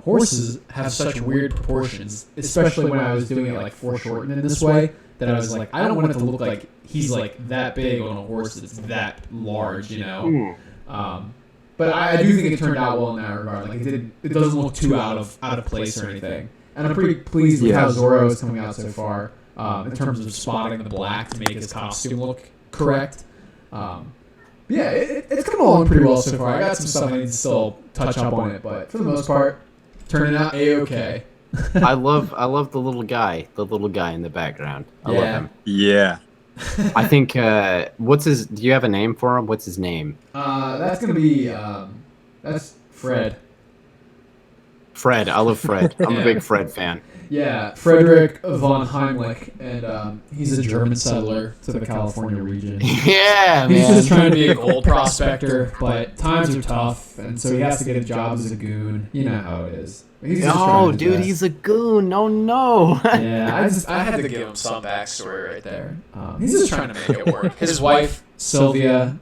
horses have such weird proportions, especially when I was doing it like foreshortened in this way, that I was like, I don't want it to look like he's like that big on a horse that's that large, you know. But I do think it turned out well in that regard. Like it doesn't look too out of place or anything. And I'm pretty pleased with how Zorro is coming out so far in terms of spotting the black to make his costume look correct. Yeah, it's coming along pretty well so far. I got some stuff I need to still touch up on it, but for the most part, turning out a-okay. I love the little guy in the background. I love him. Yeah. I think what's his? Do you have a name for him? What's his name? That's gonna be that's Fred. Fred. I love Fred. I'm Yeah. a big Fred fan. Yeah, Frederick von Heimlich, and he's a German settler to the California region. Yeah, He's man. just trying to be a gold prospector, but times are tough, and so he has to get a job as a goon. You know how it is. He's just Oh, trying his dude, best. he's a goon. No. Yeah, I had to give him some backstory right there. He's just trying to make it work. His wife, Sylvia,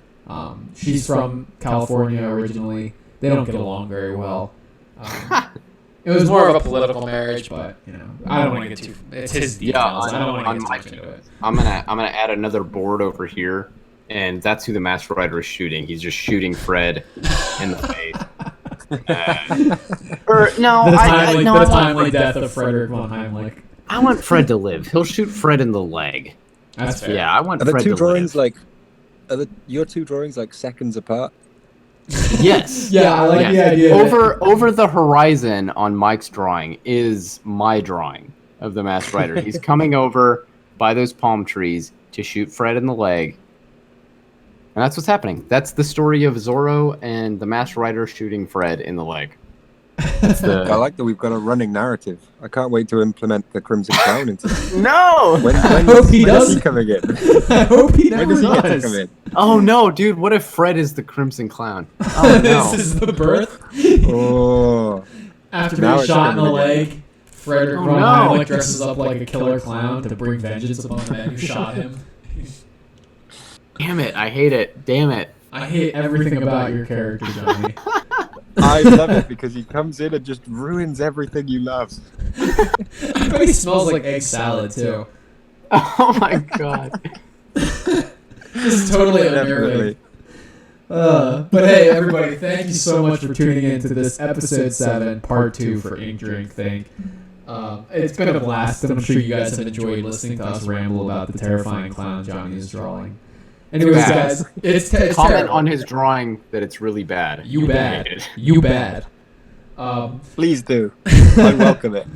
she's from California originally. They don't get along very well. It was more of a political marriage, but you know, I don't want to get too. It's his details. I don't want to get too much into it. I'm gonna add another board over here, and that's who the Master Rider is shooting. He's just shooting Fred in the face. The timely death of Frederick von Heimlich. I want Fred to live. He'll shoot Fred in the leg. That's fair. Yeah, I want Are the Fred two to drawings live. your two drawings like seconds apart? Yes. Yeah, I like the idea. Over the horizon on Mike's drawing is my drawing of the Master Rider. He's coming over by those palm trees to shoot Fred in the leg. And that's what's happening. That's the story of Zorro and the Master Rider shooting Fred in the leg. That's I the... like that we've got a running narrative. I can't wait to implement the Crimson Clown into this. No! When hope he does does. he coming in? I hope he When never does he get to does. come in? Oh no, dude, what if Fred is the Crimson Clown? Oh no. This is the birth. Oh, After Now being it's shot in the coming again. leg, Frederick Oh, von no. Heimlich dresses up like a killer clown to bring vengeance upon the men who shot him. Damn it! I hate it. Damn it. I hate everything about your character, Johnny. I love it because he comes in and just ruins everything you love. I bet he smells like egg salad, too. Oh my god. This is totally unnerving. But hey, everybody, thank you so much for tuning in to this episode 7, part 2 for Ink Drink Think. It's been a blast, and I'm sure you guys have enjoyed listening to us ramble about the terrifying clown Johnny is drawing. Anyways, bad. guys, it's Comment terrible. on his drawing that it's really bad. You bad. hate it. You bad. Please do. I welcome it.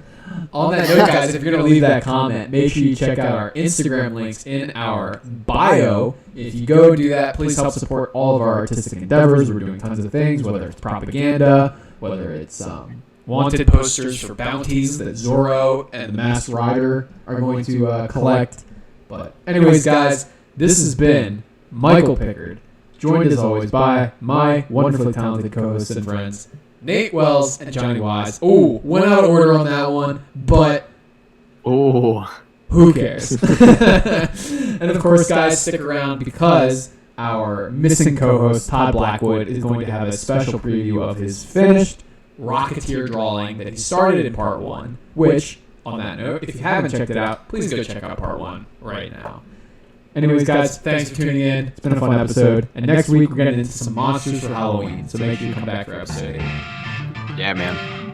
On that note, guys, if you're going to leave that comment, make sure you check out our Instagram links in our bio. If you go do that, please help support all of our artistic endeavors. We're doing tons of things, whether it's propaganda, whether it's wanted posters for bounties that Zorro and the Masked Rider are going to collect. But anyways, guys, this has been Michael Pickard, joined as always by my wonderfully talented co-hosts and friends, Nate Wells and Johnny Wise. Oh, went out of order on that one, but Oh. who cares? And of course, guys, stick around because our missing co-host, Todd Blackwood, is going to have a special preview of his finished Rocketeer drawing that he started in part 1, which, on that note, if you haven't checked it out, please go check out part 1 right now. Anyways, guys, thanks for tuning in. It's been a fun episode. And next week, we're getting into some monsters for Halloween, so make sure you come back for episode 8. Yeah, man.